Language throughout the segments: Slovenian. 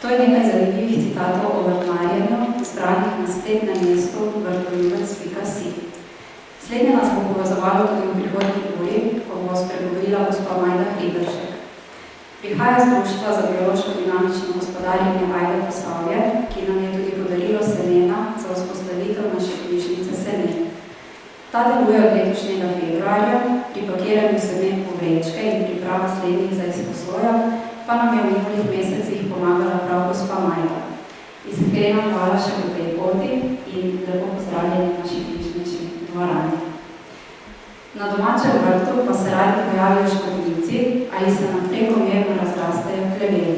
To je nekaj zanimivih citatov o vrtnarjenju, zbranih na spletnem mestu vrtoljubec.si. Slednje nas bo povezovalo tudi v prihodnji uri, ko bo spregovorila gospa Majda Hriberšek. Prihaja z Društva za biološko-dinamično gospodarjenje Ajde Posavje, ki nam je tudi podarilo semena za vzpostavitev naše knjižnice semen. Ta deluje od letošnjega februarja, pri pakiranju semen v vrečke in priprava slednjih za izposojo, pa nam je v minulih mesecih pomagala prav gospa Majda. Iskrena hvala še po tej poti in lepo pozdravljeni naši knjižnični dvorani. Na domačem vrtu pa se radi pojavijo škodljivci ali se nam prekomerno razrastejo pleveli.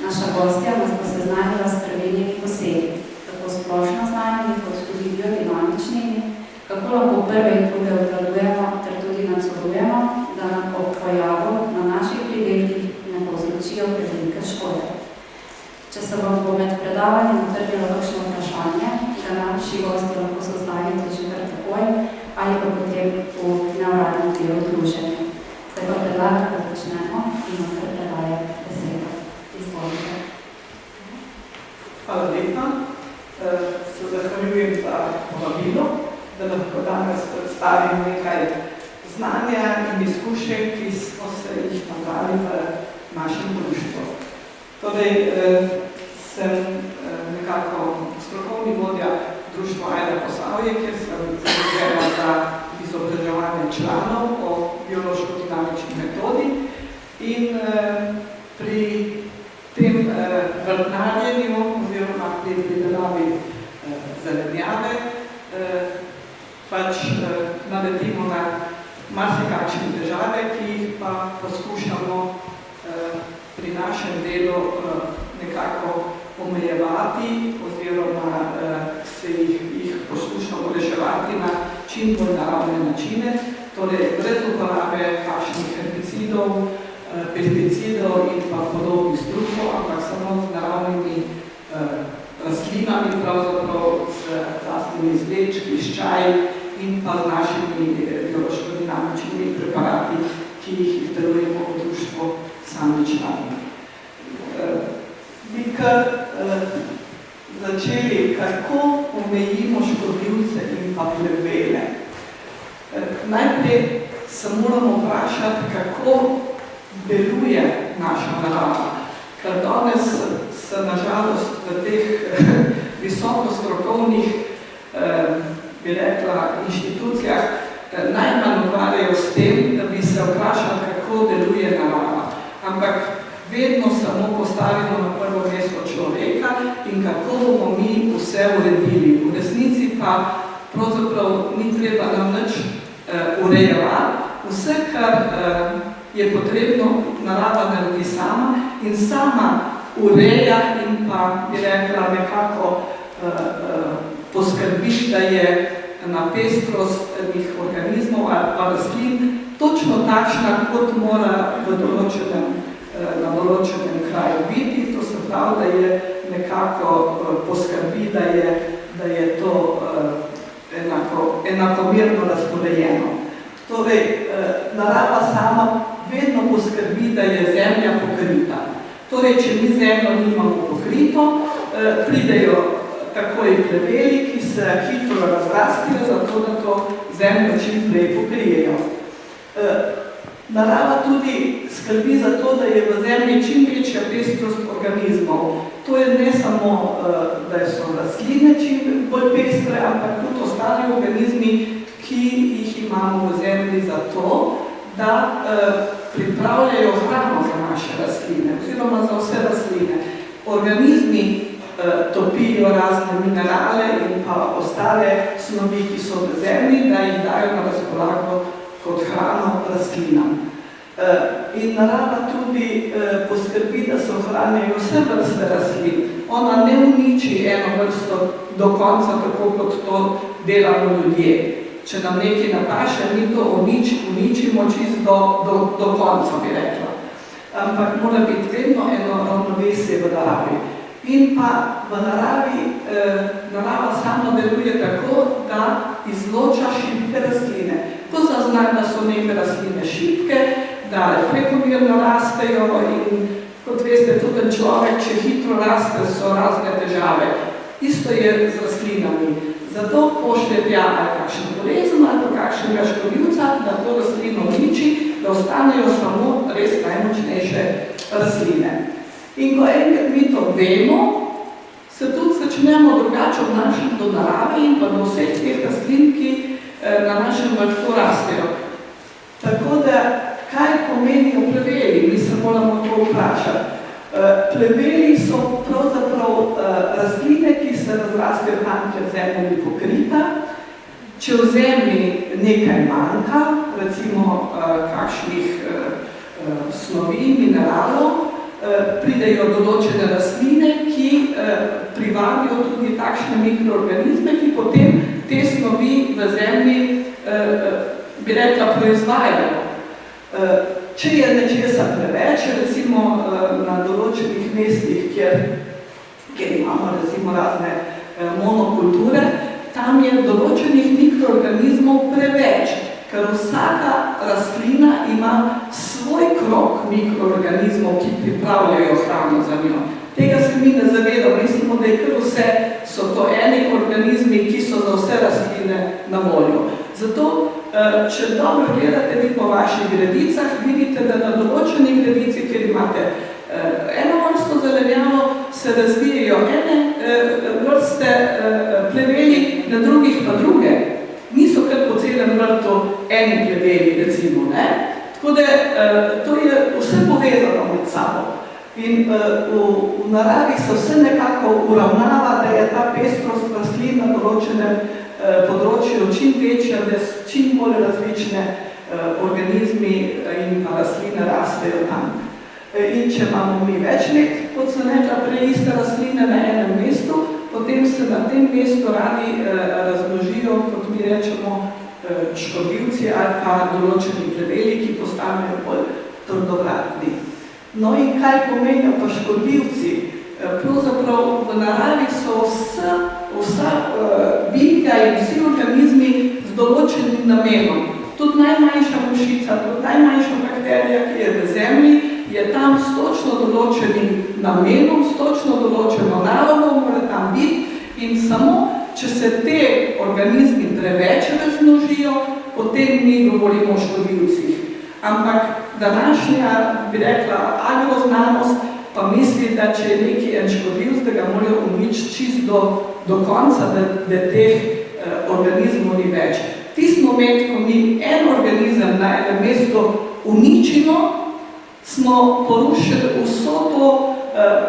Naša gostja nas bo seznanila s pravilnimi posegi, tako splošno znanimi kot tudi biodinamičnimi, kako lahko prve in druge obvladujemo ter tudi nadzorujemo, da nam ob pojavu na naših pridelkih ne povzročijo prevelike škode. Če se vam bo med predavanjem utrdilo kakšno vprašanje, da naši gosti lahko zastavite že kar takoj ali pa potem v neuradnem delu druženja. Zdaj pa predlagam, da začnemo in vam kar predaje besedo. Izvolite. Hvala lepa. Se zahvaljujem za povabilo, da lahko danes predstavim nekaj znanja in izkušenj, ki smo se jih nabrali v našem društvu. Torej, sem nekako strokovni vodja Društva Ajde Posavje, kjer sem zadolžena za izobraževanje članov o biološko-dinamični metodi in pri tem vrtnarjenju oziroma pri pridelavi zelenjave pač naletimo na marsikakšne težave, ki jih pa poskušamo pri našem delu nekako omejevati oziroma se jih poskušamo reševati na čim bolj naravne načine, torej brez uporabe kakšnih herbicidov, pesticidov in pa podobnih strupov, ampak samo z naravnimi rastlinami, pravzaprav z rastnimi izvlečki, s čaj in pa z našimi biološko-dinamičnimi preparati, ki jih izdelujemo v društvu sami člani. Bi kar začeli, kako omejimo škodljivce in pa plevele. Najprej se moramo vprašati, kako deluje naša narava. Ker danes se nažalost v teh visokostrokovnih bi rekla, inštitucijah najmanj ukvarjajo s tem, da bi se vprašali, kako deluje narava. Ampak vedno samo postavimo na prvo mesto človeka in kako bomo mi vse uredili. V resnici pa pravzaprav ni treba nam nič urejevati. Vse, kar je potrebno, narava naredi sama in sama ureja in pa, bi rekla, nekako poskrbi, da je na pestrost teh organizmov ali pa rastlin točno takšna, kot mora na določenem kraju biti. To se pravi, da je nekako poskrbi, da je to enakomerno razporejeno. Torej, narava sama vedno poskrbi, da je zemlja pokrita. Torej, če mi zemljo nimamo pokrito, pridejo takoj pleveli, ki se hitro razrastijo, zato da to zemljo čim prej pokrijejo. Narava tudi skrbi za to, da je v zemlji čim večja pestrost organizmov. To je ne samo, da so rastline čim bolj pestre, ampak tudi ostali organizmi, ki jih imamo v zemlji za to, da pripravljajo hrano za naše rastline, oziroma za vse rastline. Organizmi topijo razne minerale in pa ostale snovi, ki so v zemlji, da jih dajo na razpolago kot hrano rastlinam. In narava tudi poskrbi, da se ohranjajo vse vrste rastlin. Ona ne uniči eno vrsto do konca, tako kot to delamo ljudje. Če nam nekaj napaše, mi to uničimo čisto do konca, bi rekla. Ampak mora biti vedno eno ravnovesje v naravi. In pa v naravi, narava sama deluje tako, da izloča šibke rastline. Ko zazna, da so neke rastline šibke, da prekomerno rastejo in Kot veste, tudi človek, če hitro raste, so razne težave. Isto je z rastlinami. Zato pošlje tja ali kakšen bolezen ali kakšnega škodljivca, da to rastlino uniči, da ostanejo samo res najmočnejše rastline. In ko enkrat mi to vemo, se tudi začnemo drugače obnašati do narave in pa do vseh teh rastlin, ki na našem vrtu rastejo. Tako da, kaj pomenijo pleveli? Mi se moramo to vprašati. Pleveli so pravzaprav rastline, ki se razrastejo tam, kjer zemlja ni pokrita. Če v zemlji nekaj manjka, recimo kakšnih snovi, mineralov, pridejo določene rastline, ki privabijo tudi takšne mikroorganizme, ki potem te snovi v zemlji, bi rekla, proizvajajo. Če je nečesa preveč, recimo na določenih mestih, kjer imamo recimo razne monokulture, tam je določenih mikroorganizmov preveč, ker vsaka rastlina ima svoj krog mikroorganizmov, ki pripravljajo hrano za njo. Tega se mi ne zavedamo, mislimo, da je kar vse, so to eni organizmi, ki so za vse rastline na voljo. Zato, če dobro gledate vi po vaših gredicah, vidite, da na določenih gredici, kjer imate eno vrsto zelenjavo, se razvijajo ene vrste pleveli, na drugih pa druge. Niso kar po celem vrtu eni pleveli, recimo, ne? Tako da, to je vse povezano med sabo. In v naravi se vse nekako uravnava, da je ta pestrost rastlin na določenem področju čim večja, da čim bolj različne organizmi in pa rastline rastejo tam. In če imamo mi več let, kot so nekaj prej iste rastline na enem mestu, potem se na tem mestu radi razmnožijo, kot mi rečemo, škodljivci ali pa določeni pleveli, ki postanejo bolj trdovratni. No in kaj pomenijo pa škodljivci? Pravzaprav v naravi so vsa bitja in vsi organizmi z določenim namenom. Tudi najmanjša mušica, tudi najmanjša bakterija, ki je v zemlji, je tam s točno določenim namenom, s točno določeno nalogo, mora tam biti in samo, če se te organizmi preveč razmnožijo, potem mi govorimo o škodljivcih. Ampak današnja, bi rekla, agroznanost pa misli, da če je neki en škodljivc, da ga morajo uničiti čist do konca, da teh organizmov ni več. Tisti moment, ko mi en organizem na enem mestu uničimo, smo porušili vso to,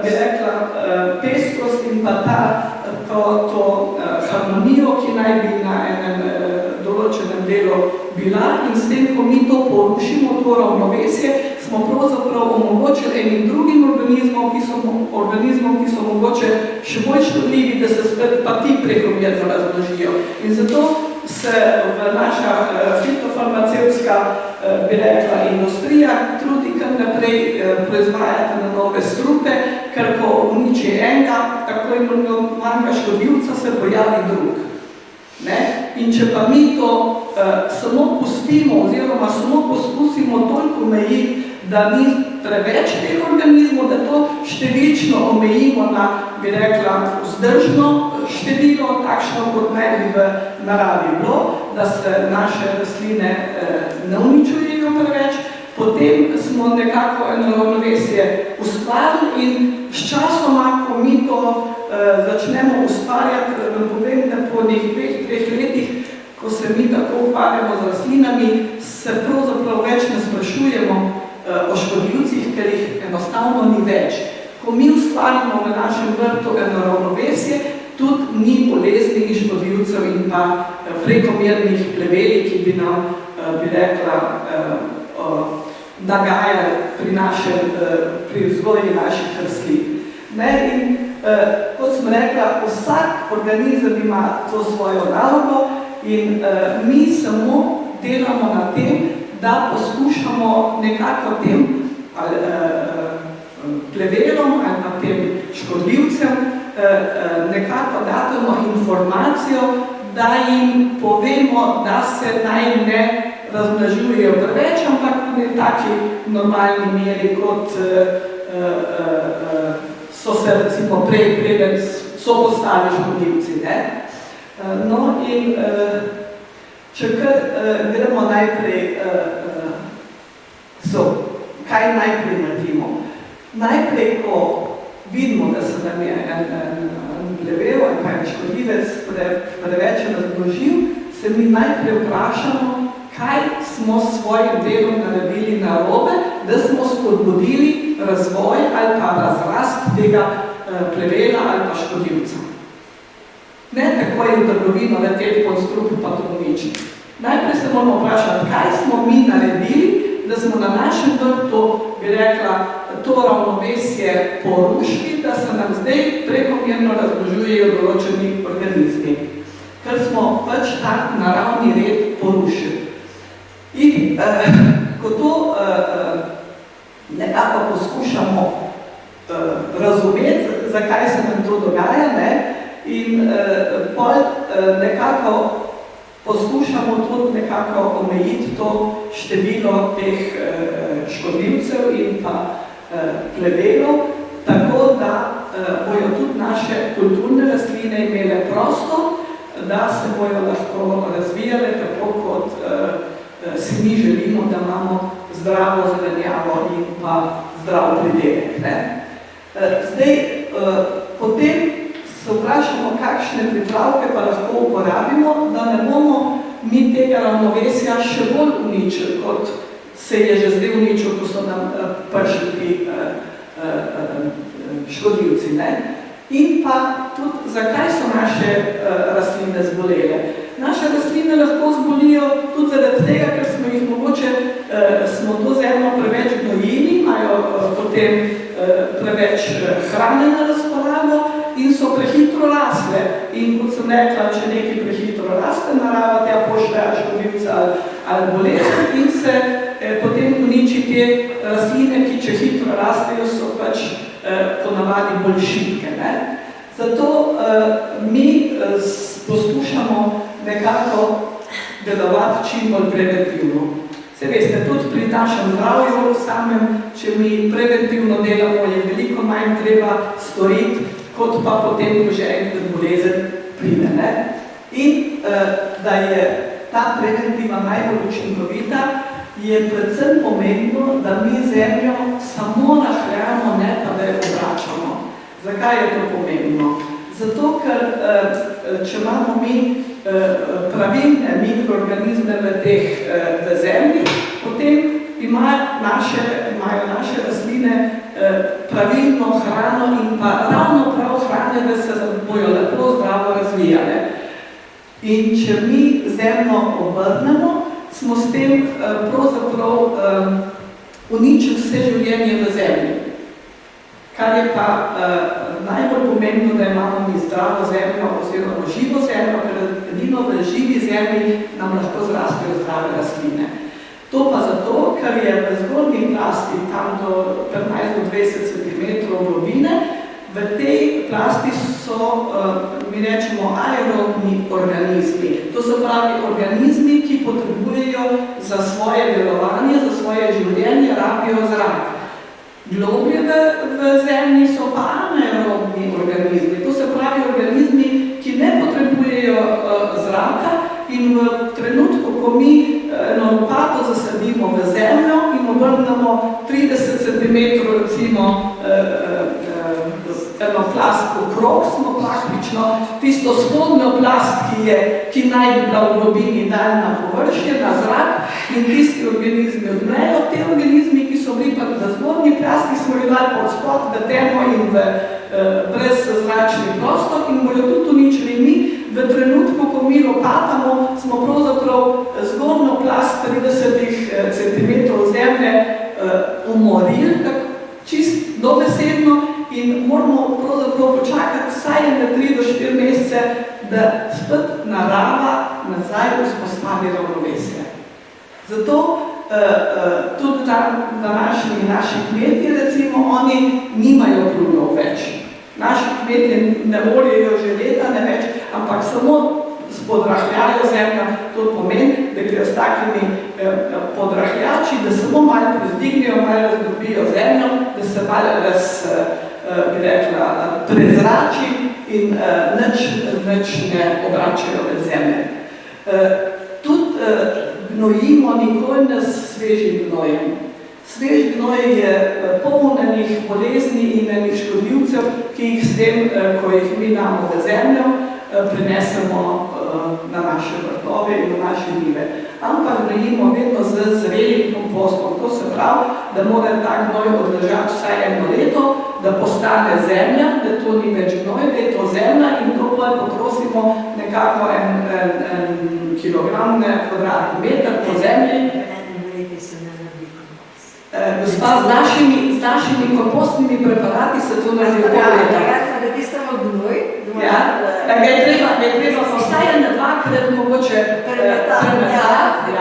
bi rekla, pestrost in pa to harmonijo, ki naj bi na enem določenem delu bila in s tem, ko mi to porušimo, to ravnovesje, smo pravzaprav omogočili enim drugim organizmom, ki so mogoče še bolj škodljivi, da se spet pa ti prekomerno razmnožijo. In zato se naša fitofarmacevtska, bi rekla, industrija trudi kar naprej proizvajati na nove strupe, ker ko uniči enega, tako imenovanega škodljivca, se pojavi drug. In če pa mi to samo pustimo oziroma samo poskusimo toliko omejiti, da ni preveč teh organizmov, da to številčno omejimo na, bi rekla, vzdržno število, takšno kot naj bi v naravi bilo, da se naše rastline ne uničujejo preveč, potem smo nekako eno ravnovesje ustvarili in sčasoma, ko mi to začnemo ustvarjati, povem, da po nekih 2-3 letih, ko se mi tako ukvarjamo z rastlinami, se pravzaprav več ne sprašujemo o škodljivcih, ker jih enostavno ni več. Ko mi ustvarimo v našem vrtu eno ravnovesje, tudi ni bolezni in škodljivcev in pa prekomernih pleveli, ki bi nam, bi rekla, nagajali pri vzgoji naših rastlin. In kot sem rekla, vsak organizem ima to svojo nalogo in mi samo delamo na tem, da poskušamo nekako tem plevelom ali pa tem škodljivcem nekako datimo informacijo, da jim povemo, da se naj ne razmnožujejo preveč, ampak v taki normalni meri, kot so se recimo preden so postali škodljivci. No in če kar gremo najprej, kaj najprej naredimo? Najprej, ko vidimo, da se nam je en plevel ali pa en škodljivec preveč razmnožil, se mi najprej vprašamo, kaj smo s svojim delom naredili narobe, da smo spodbudili razvoj ali pa razrast tega plevela ali pa škodljivca. Ne takoj v trgovino leteti pod strup pa to nič. Najprej se moramo vprašati, kaj smo mi naredili, da smo na našem vrtu, bi rekla, to ravnovesje porušili, da se nam zdaj prekomerno razmnožujejo določeni organizmi, ker smo pač tak naravni red porušili. In ko to nekako poskušamo razumeti, zakaj se nam to dogaja, in nekako poskušamo tudi nekako omejiti to število teh škodljivcev in pa plevelov, tako da bojo tudi naše kulturne rastline imele prostor, da se bojo lahko razvijale tako, kot si mi želimo, da imamo zdravo zelenjavo in pa zdrav pridelek. Zdaj, potem se vprašamo, kakšne pripravke pa lahko uporabimo, da ne bomo mi tega ravnovesja še bolj uničili, kot se je že zdaj uničil, ko so nam prišli ti škodljivci. In pa tudi, zakaj so naše rastline zbolele? Naše rastline lahko zbolijo tudi zaradi tega, ker smo jih mogoče, smo to zemljo preveč gnojili, imajo potem preveč hrane na razpolago in so prehitro rasle. In kot sem rekla, če nekaj prehitro raste, narava tja pošlje škodljivca ali bolezen in se potem uniči te rastline, ki če hitro rastejo, so pač ponavadi bolj šibke. Zato mi poskušamo nekako delovati čim bolj preventivno. Se veste, tudi pri našem zdravju samem, če mi preventivno delamo, je veliko manj treba storiti, kot pa potem, ko že enkrat bolezen pride. In da je ta preventiva najbolj učinkovita, je predvsem pomembno, da mi zemljo samo nahrajamo, ne pa da jo obračamo. Zakaj je to pomembno? Zato, ker če imamo mi pravilne mikroorganizme v zemlji, potem imajo naše rastline pravilno hrano in pa ravno prav hrane, da se bojo lepo zdravo razvijale. In če mi zemljo obrnemo, smo s tem pravzaprav uničili vse življenje v zemlji. Kar je pa najbolj pomembno, da imamo mi zdravo zemljo oziroma živo zemljo, ker edino v živi zemlji nam lahko zrastejo zdrave rastline. To pa zato, ker je v zgornji plasti, tam do 15-20 cm globine, v tej plasti so, mi rečemo, aerobni organizmi. To so pravi organizmi, ki potrebujejo za svoje delovanje, za svoje življenje, rabijo zrak. Globlje v zemlji so pa anaerobni organizmi. To se pravi organizmi, ki ne potrebujejo zraka in v trenutku, ko mi eno lopato zasadimo v zemljo in obrnemo 30 cm recimo eno plast okrog, smo praktično tisto spodnjo plast, ki naj bi bila v globini dali na površje, na zrak in tisti organizmi odmrejo. Te organizmi, ki so bili pa v zgornji plasti, smo jih dali pod spod, v temo in v brezzračni prostor in bojo tudi uničili mi. V trenutku, ko mi lopatamo, smo pravzaprav zgornjo plast 30 cm zemlje umorili, čist dobesedno, in moramo pravzaprav počakati vsaj na 3 do 4 mesece, da spet narava nazaj vzpostavi ravnovesje. Zato tudi naši kmetje, recimo, oni nimajo plugov več. Naši kmetje ne voljejo že leta, ne več, ampak samo s podrahljajo zemljo, to pomeni, da grejo s takimi podrahljači, da samo malo prezdignejo, malo razdrobijo zemljo, da se malo prezrači in nič ne obračajo med zemlje. Tudi gnojimo nikoli ne s svežim gnojem. Svež gnoj je poln enih bolezni in enih škodljivcev, ki jih s tem, ko jih mi damo v zemljo, prinesemo na naše vrtove in na naše njive. Ampak gnojimo vedno z zrelim kompostom. To se pravi, da mora ta gnoj odležati vsaj 1 leto, da postane zemlja, da to ni več gnoj, da je to zemlja in to potrosimo nekako 1 kilogram na kvadratni meter po zemlji. Gospa, z našimi kompostnimi preparati se to naredi pol leta. Naredi samo gnoj. Ja, ga je treba vsaj 2-krat mogoče premetati.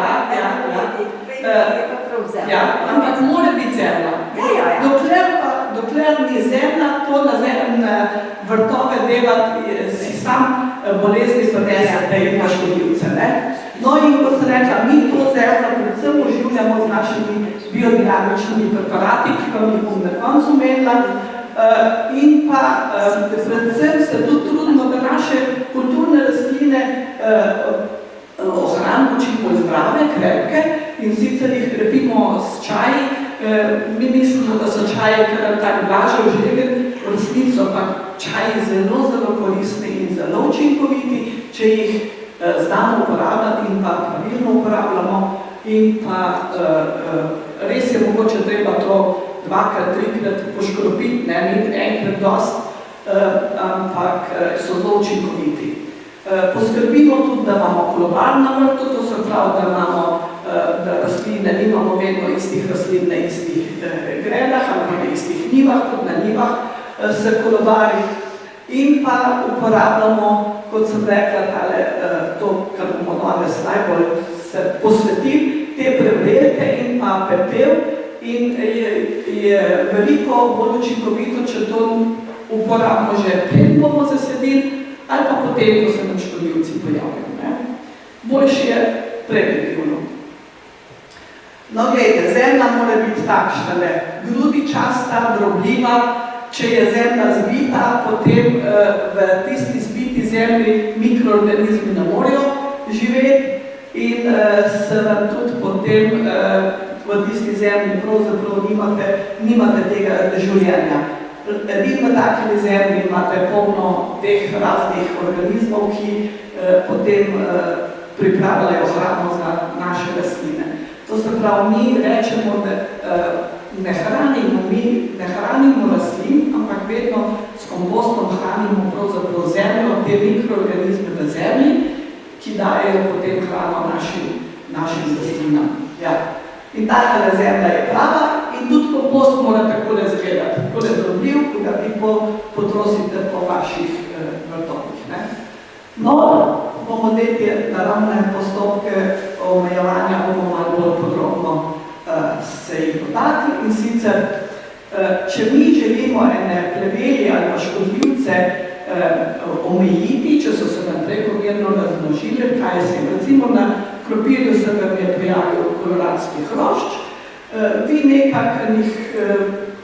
Ja, ampak mora biti zemlja. Dokler ni zemlja, to na vrtove delati si sam bolezni prinese, da ima škodljivce. No in kot sem rekla, mi to zemljo predvsem oživljamo z našimi biodinamičnimi preparati, ki vam jih bom na koncu omenila. In pa predvsem se tudi trudimo, da naše kulturne rastline ohranimo čim bolj zdrave, krepke in sicer jih krepimo s čaji. Mi mislimo, da so čaji kar tak blažev željen, v resnici so pa čaji zelo koristni in zelo učinkoviti, če jih znamo uporabljati in pa pravilno uporabljamo. In pa res je mogoče treba to 2-3-krat poškropiti, ne enkrat dost, ampak so zelo učinkoviti. Poskrbimo tudi, da imamo kolobar na vrtu, to se pravi, da imamo rastline, nimamo vedno istih rastlin na istih gredah ali na istih njivah, tudi na njivah se kolobari. In pa uporabljamo, kot sem rekla, to, kar bomo danes najbolj se posvetili, te prevrelke in pa pepel in je veliko bolj učinkovito, če to uporabimo že preden bomo zasedili ali pa potem, ko se nam škodljivci pojavijo. Boljše je preventivno. No, gledajte, zemlja mora biti takšna, grudičasta, drobljiva. Če je zemlja zbita, potem v tisti zbiti zemlji mikroorganizmi ne morejo živeti in se vam tudi potem v tisti zemlji pravzaprav nimate tega življenja. In v takimi zemlji imate polno teh raznih organizmov, ki potem pripravljajo hrano za naše rastline. To se pravi, mi rečemo, da ne hranimo rastlin, ampak vedno s kompostom hranimo pravzaprav zemljo, te mikroorganizme v zemlji, ki dajejo potem hrano našim rastlinam. Ja. In takale zemlja je prava in tudi kompost mora takole izgledati, takole drobljiv, ko ga vi potrosite po vaših vrtovih. No, bomo te naravne postopke omejevanja bomo malo bolj podrobno se jih dotakli in sicer, če mi želimo ene pleveli ali pa škodljivce omejiti, če so se nam prekomerno razmnožili, kaj se jim, recimo na krompirju se vam je pojavil koloradski hrošč, vi nekakšnih,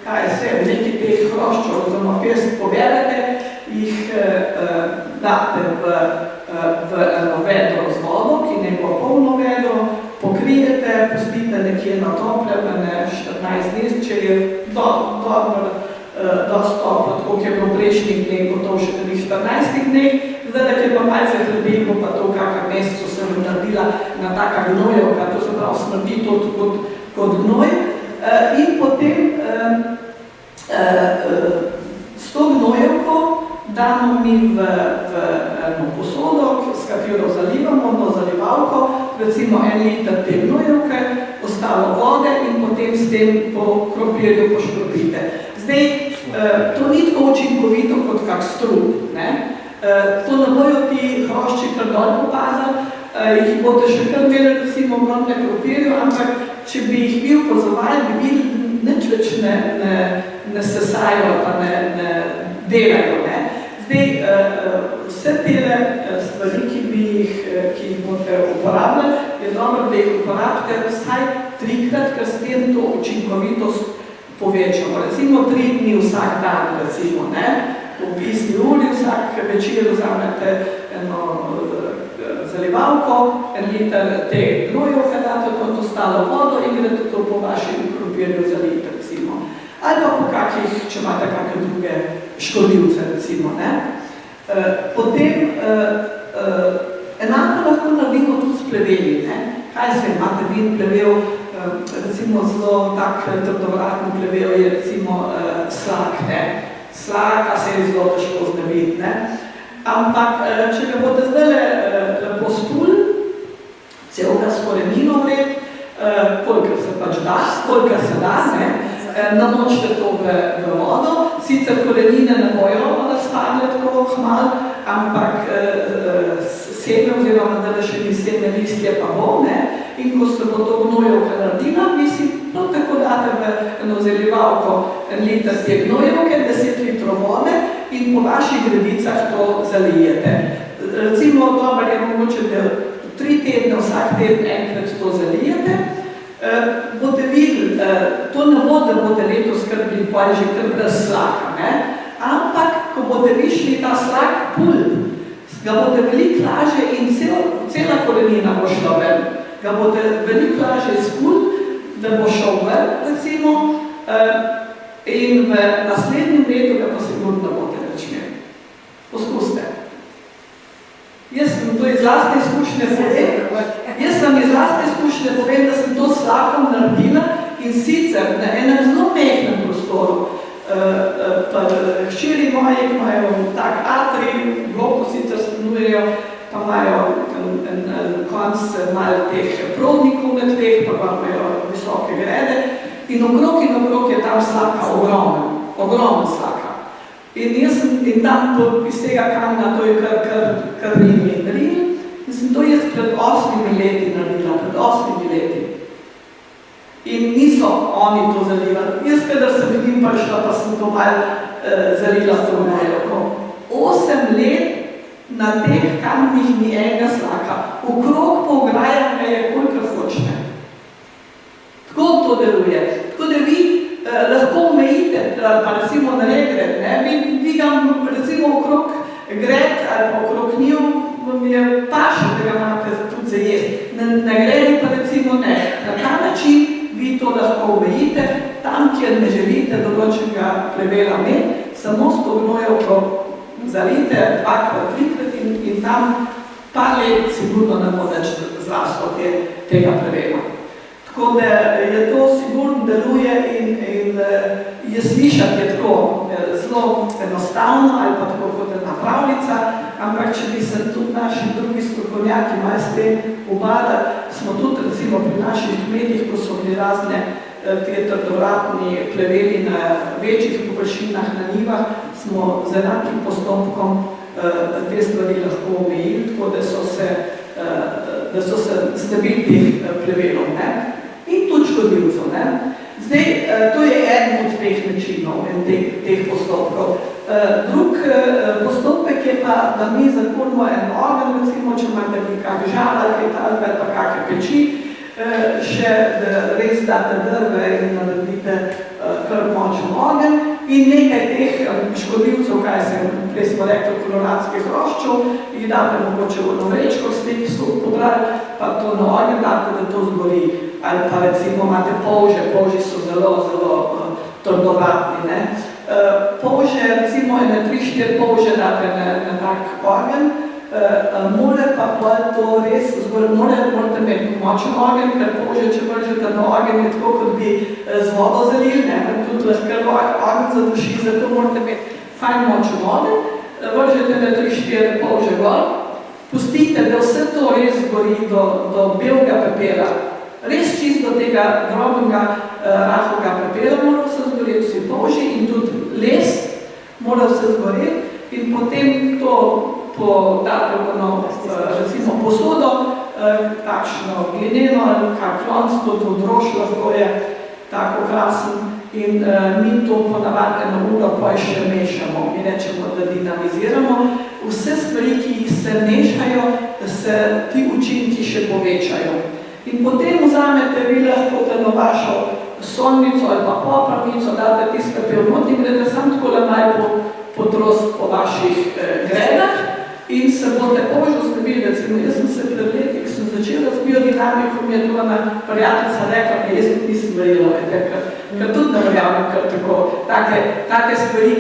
kaj se, nekaj teh hroščov oziroma pest poberete, jih date v eno vedro z vodo, ki ne bo polno vedro, pokrijete, pustite nekje na toplem, 14 dni, če je dosti toplo, tako je bilo prejšnjih dneh, gotovo še 14 dneh, zdaj, da je pa malce hladil, bo pa to v kakor mesecu sem naredila na taka gnojevka, to se pravi smrdi to kot gnoj. In potem s to gnojevko damo mi v eno posodo, s katero zalivamo zalivalko, recimo 1 liter te gnojevke, ostalo vode in potem s tem po krompirju poškropite. Zdaj, to ni tako učinkovito kot kak strup, ne? To ne bojo ti hrošči kar dol popazali, jih boste še kar imeli recimo na krompirju, ampak če bi jih bil pozovali, bi videli, nič več ne sesajo, pa ne delajo. Zdaj, vse tele stvari, ki jih boste uporabljali, je dobro, da jih uporabite vsaj 3-krat, ker s tem to učinkovitost povečamo. Recimo 3 dni vsak dan, recimo, ne? V isti uri vsak večer vzamete eno zalivalko, 1 liter te gnojevke date v to stalo vodo in greste to po vašem krompirju zaliti, recimo. Ali pa po kakih, če imate kakšne druge škodljivce, recimo, ne? Potem enako lahko naredimo tudi s pleveli, ne? Kaj se imate vin plevel, recimo zelo tak trdovratni plevel je recimo slak, ne? Slaka se je zelo težko znebiti, ne? Ampak, če ga boste zdaj lepo spuli, celega s korenino vred, kolikor se pač da, kolikor se da, ne? Namočite to v vodo, sicer korenine ne bojo razpadle tako hmal, ampak seme oziroma da še ni seme listje pa bo, ne? In ko se bo to gnojevka naredila, vi si prav tako date v eno zalivalko 1 liter te gnojevke, 10 litrov vode in po vaših gredicah to zalijete. Recimo, dobro je mogoče, da 3 tedne, vsak teden enkrat to zalijete. Boste videli, to ne bo, da boste letos skrbili pa že kar brez slaka, ne? Ampak, ko boste višli ta slak pult, ga boste veliko lažje in cela korenina bo šla ven. Ga boste veliko lažje spult, da bo šel ven, recimo, in v naslednjem letu ga pa sigurno boste več imeli. Poskusite. Jaz sem to iz lastne izkušnje povem, da sem to s slakom naredila in sicer na enem zelo mehnem prostoru. Hčeri moje, ki imajo tak atri, bloku sicer stanujejo, pa imajo konc malo teh prodnikov na tleh, pa imajo visoke grede in okrog je tam slaka ogromen slaka. In tam iz tega kamna, to je kar rin. In sem to jaz pred 8 leti naredila, In niso oni to zalivali. Jaz, kadar sem vidim prišla, pa sem to malo zalila s to gnojevko. 8 let na teh kamnih ni enega slaka. Okrog po ograjah ga je kolikor hočete. Tako to deluje. Tako da vi lahko omejite, pa recimo na regret, ne? Vi ga recimo okrog gred ali pa okrog njiv, vam je paše, da ga imate tudi za jesti. Na gredi pa recimo ne. Na ta način vi to lahko omejite, tam, kjer ne želite določenega plevela imeti, samo s to gnojevko zalijte 2-krat, 3-krat in tam par let sigurno ne bo več zraslo tega plevela. Tako da je to sigurno deluje in je slišati je tako zelo enostavno ali pa tako kot ena pravljica, ampak če bi se tudi naši drugi strokovnjaki malo s tem ubadali, smo tudi recimo pri naših kmetih, ko so bili razne te trdovratni pleveli na večjih površinah na njivah, smo z enakim postopkom te stvari lahko omejili, tako da so se znebili teh plevelov, ne? In tudi škodljivcev, ne? Zdaj, to je eden od teh načinov in teh postopkov. Drug postopek je pa, da mi zakurimo en ogenj, recimo, če imate kak žal ali kaj pa kakve peči, še res date drve in naredite kar močen ogenj in nekaj teh škodljivcev, kaj se prej smo rekli, koloradskih hroščev, jih date mogoče v vrečko, stik pobrali, pa to na ogenj date, da to zgori. Ali pa recimo imate polži so zelo trdovratni, ne. Polže, recimo, 3-4 polže date na tak ogenj, more pa to res, morate imeti močen ogenj, ker polže, če vržete na ogenj, je tako, kot bi z vodo zalili, ne, tudi lahko ogenj zaduši, zato morate imeti fajn močen ogenj, vržete na 3-4 polže gor, pustite, da vse to res gori do belega pepela. Res čisto do tega drobnega rahlega pepela mora se zgoreti vsi polži in tudi les mora se zgoreti in potem to date v recimo posodo, takšno glineno ali kak klonc, tudi v drož lahko je tako krasen in mi to ponavadi na uro pa še mešamo, mi rečemo, da dinamiziramo. Vse stvari, ki jih se mešajo, se ti učinki še povečajo. In potem vzamete vi lahko teno vašo solnico ali pa popravnico, date tiska pevnot in grede sam tako malo potrost po vaših gredah in se boste kožo zbili. Recimo, jaz sem se pred leti, ki sem začela z biodinamiko, mi je to ena prijateljica rekla, da jaz nisem verjela, ker tudi ne verjamem, ker tako, take stvari,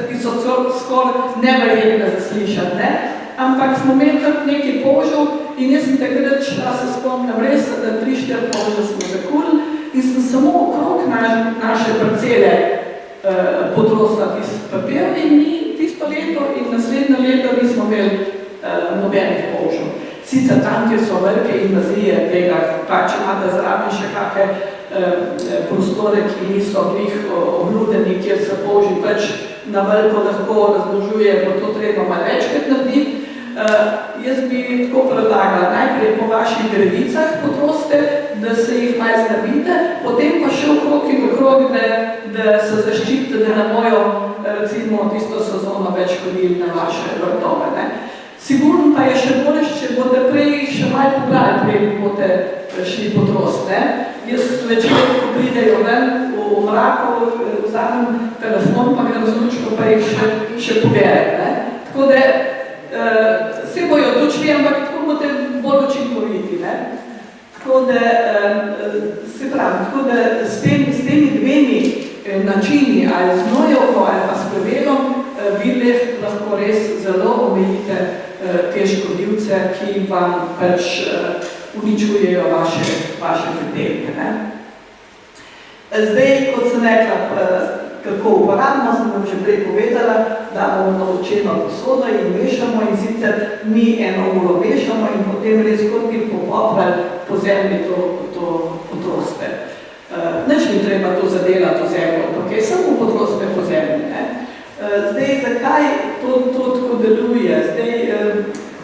ki so skoraj neverjetne za slišati, ne? Ampak smo imeli nekaj požov in jaz sem takrat šla, se spomnim res, da 3-4 poža smo zakurili in sem samo okrog naše parcele potrosila tisti papir in mi tisto leto in naslednje leto nismo imeli nobenih požov. Sicer tam, kjer so velike invazije tega, pač imate zraven še kakve prostore, ki niso glih obludeni, kjer se polži pač na veliko lahko razložuje, bo to treba malo večkrat narediti. Jaz bi tako predlagala, najprej po vaših gredicah potroste, da se jih malo znabite, potem pa še okrog in okrog, da se zaščitite, da ne bojo recimo tisto sezono več hodili na vaše vrtove, ne. Sigurno pa je še bolj, če boste prej še malo pobrali, prej boste šli potrost, ne. Jaz večer, ko pridejo ven v mraku, vzamem telefon, pa gre razlučko, pa jih še poberem, ne. Tako da se bojo točli, ampak tako boste bolj učinkoviti, ne. Tako da, se pravi, tako da s temi dvemi načini, ali z gnojevko ali pa s plevelom, vi lahko res zelo omejite te škodljivce, ki vam pač uničujejo vaše pridelke, ne. Zdaj, kot sem rekla, kako uporabno, sem vam že prej povedala, da bomo naročeno posodo in mešamo in sicer mi 1 uro mešamo in potem res kot bi popoprali po zemlji to potroste. Nič mi treba to zadelati v zemljo, ampak samo potroste po zemlji, ne. Zdaj, zakaj to tako deluje? Zdaj,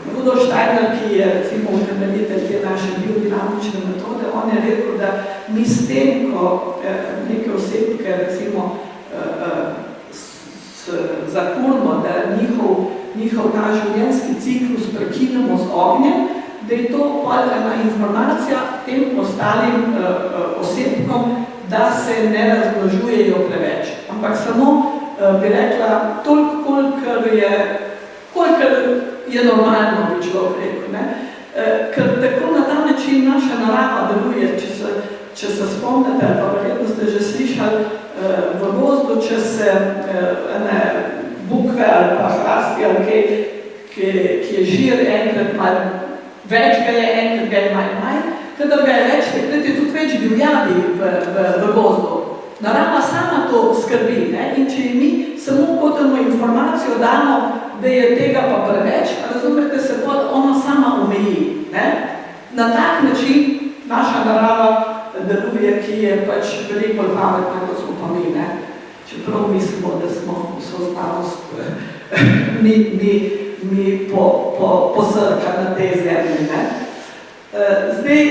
Rudolf Steiner, ki je recimo utemeljitelj te naše biodinamične metode, on je rekel, da mi s tem, ko neke osebke recimo zakurimo, da njihov ta življenjski ciklus prekinemo z ognjem, da je to ena informacija tem ostalim osebkom, da se ne razmnožujejo preveč. Ampak samo bi rekla, toliko, kolikor je normalno, bi človek rekel, ne? Ker tako na ta način naša narava deluje, če se spomnite, pa verjetno ste že slišali v gozdu, če se bukve ali pa hrasti ali kaj, ki je žir enkrat malo več ga je, enkrat ga je manj, kadar ga je več, takrat je tudi več divjadi v gozdu. Narava sama to skrbi, ne? In če mi samo potrebno informacijo damo, da je tega pa preveč, razumete, se pa ona sama omeji, ne? Na tak način naša narava deluje, ki je pač veliko bolj pametna, kot smo pa mi, ne? Čeprav mislimo, da smo vso znanost mi posrka na tej zemlji, ne? Zdaj,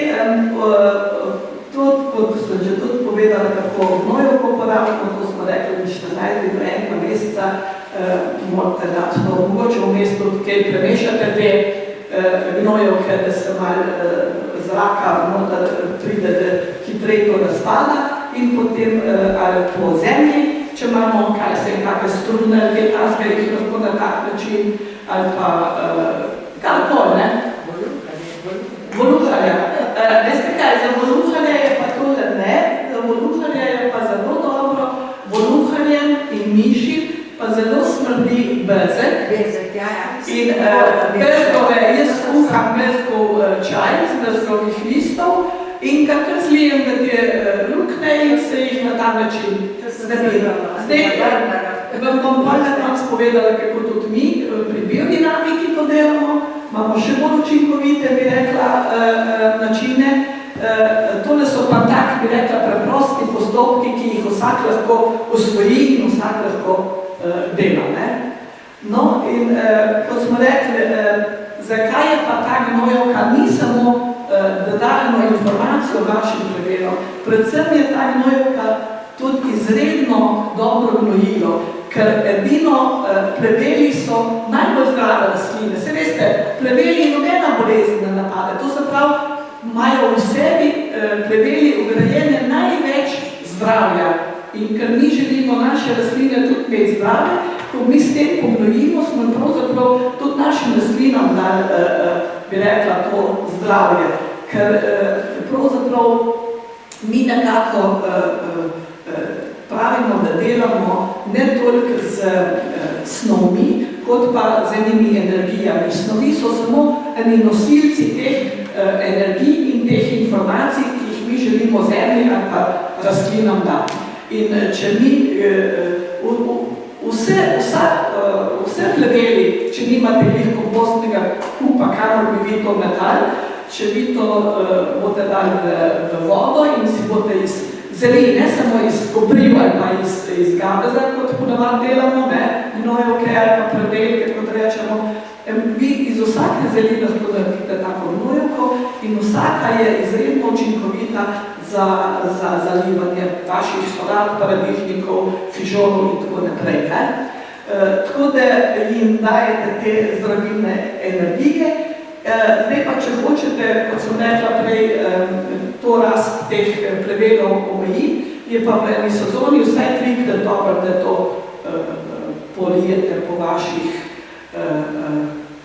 kot sem že tudi povedala, kako gnojevko uporabljamo, to smo rekli, da 14 do 1 meseca morate dati, no, mogoče v mestu kaj premešate te gnojevke, da se malo zraka noter pride, da hitreje to razpada in potem ali po zemlji, če imamo kakve strune ali kaj tasne, ki lahko na tak način, ali pa karkoli, ne? Voluharja. Veste kaj, za voluharja je pa tole ne, za voluharja je pa zelo dobro, voluharjem in miši pa zelo smrdi bezek. Bezek, ja. In bezgove, jaz skuham bezgov čaj z bezgovih listov in kakor zlijem, da ti lukne in se jih na ta način zdravila. Zdaj, vam bom bolj na konc povedala, kako tudi mi pri biodinamiki to delamo. Imamo še bolj učinkovite, bi rekla, načine. Tole so pa tak, bi rekla, preprosti postopki, ki jih vsak lahko osvoji in vsak lahko dela, ne? No, in kot smo rekli, zakaj je pa ta gnojevka, ni samo, da dajemo informacijo vašim plevelom, predvsem je ta gnojevka tudi izredno dobro gnojilo, ker edino pleveli so najbolj zdrave rastline. Se veste, pleveli nobena bolezen ne napade, to se pravi, imajo v sebi pleveli ugrajene največ zdravja. In ker mi želimo naše rastline tudi imeti zdrave, ko mi s tem pognojimo, smo pravzaprav tudi našim rastlinam dali, bi rekla, to zdravje. Ker pravzaprav mi nekako pravimo, da delamo ne toliko z snovmi, kot pa z enimi energijami. Snovi so samo eni nosilci teh energij in teh informacij, ki jih mi želimo zemlji ali pa rastlinam dati. In če mi vse pleveli, če nimate njih kompostnega kupa, kamor bi vi to metali, če vi to boste dali v vodo in si boste iz zelij, ne samo iz kopriv ali pa iz gabeza, kot ponavadi delamo, gnojevke ali pa prevelike, kot rečemo, vi iz vsake zelij lahko naredite tako gnojevko in vsaka je izredno učinkovita za zalivanje vaših solat, paradižnikov, fižolov in tako naprej. Tako da jim dajete te zdravilne energije. Zdaj pa, če hočete, kot sem rekla prej, to rast teh plevelov omeji, je pa v eni sezoni vsaj trikrat dobro, da to polijete po vaših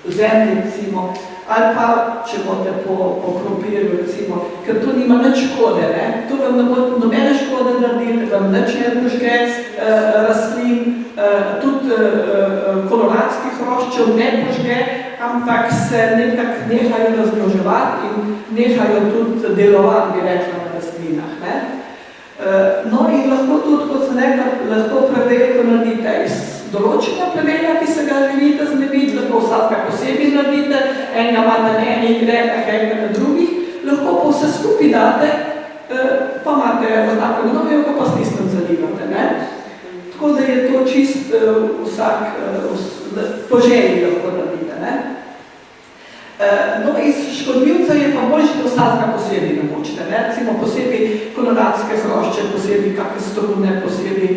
zemlji, recimo, ali pa, če boste po krompirju, recimo, ker to nima nič škode, to vam ne bo nobene škode narediti, vam nič ne požge rastlin, tudi koloradskih hroščev ne požge, ampak se nekako nehajo razmnoževati in nehajo tudi delovati, bi rekla, na rastlinah. No in lahko tudi, kot sem rekla, lahko preveliko naredite iz določenja plevelja, ki se ga želite znebiti, lahko vsaka posebej naredite, enega imate na enih grekah, enega na drugih, lahko pa vse skupaj date, pa imate tako gnojevko, pa s tistem zalivate. Tako da je to čist vsak po želji lahko naredite. No, iz škodljivca je pa boljše, da vsakega posebej namočite. Recimo posebej koloradske hrošče, posebej kakve strune, posebej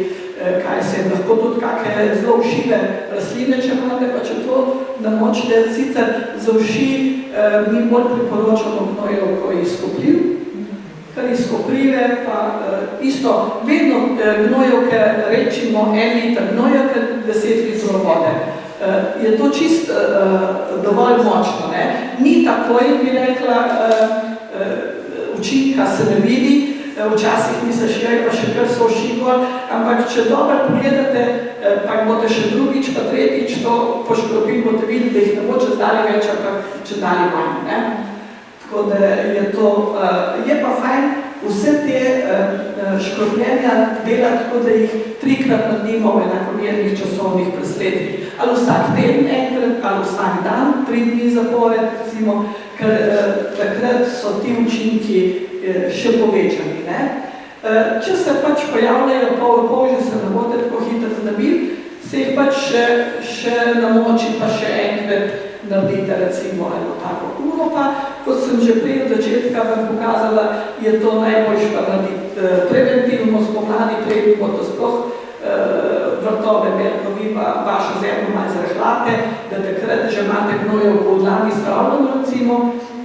kaj se lahko tudi kakve zelo ušive rastline, če imate, pa če to namočite, sicer za uši mi bolj priporočamo gnojevko iz kopriv, kar iz koprive pa isto, vedno gnojevke rečimo 1 liter gnojevke, 10 litrov vode. Je to čist dovolj močno, Ni takoj, bi rekla, učinka se ne vidi, včasih misliš, pa še kar so ošigor, ampak če dobro pogledate, pa boste še drugič, pa tretjič to poškropili, boste videli, da jih ne bo če dali več, ampak če dali manj. Tako da je to, je pa fajn vse te škropljenja delati tako, da jih 3-krat naredimo v enakomernih časovnih presledkih. Ali vsak teden enkrat, ali vsak dan, 3 dni zapored, recimo, ker takrat so ti učinki še povečani. Če se pač pojavljajo polže, se ne boste tako hitro znebili, se jih pač še namoči, pa še enkrat naredite, recimo, eno tako uro, pa, kot sem že prej od začetka vam pokazala, je to najboljš pa narediti preventivno spomladi, prej boste sploh vrtove Berkovi, pa vašo zemljo malo zrahljate, da takrat že imate gnojevko v dlani zdravljeno, recimo,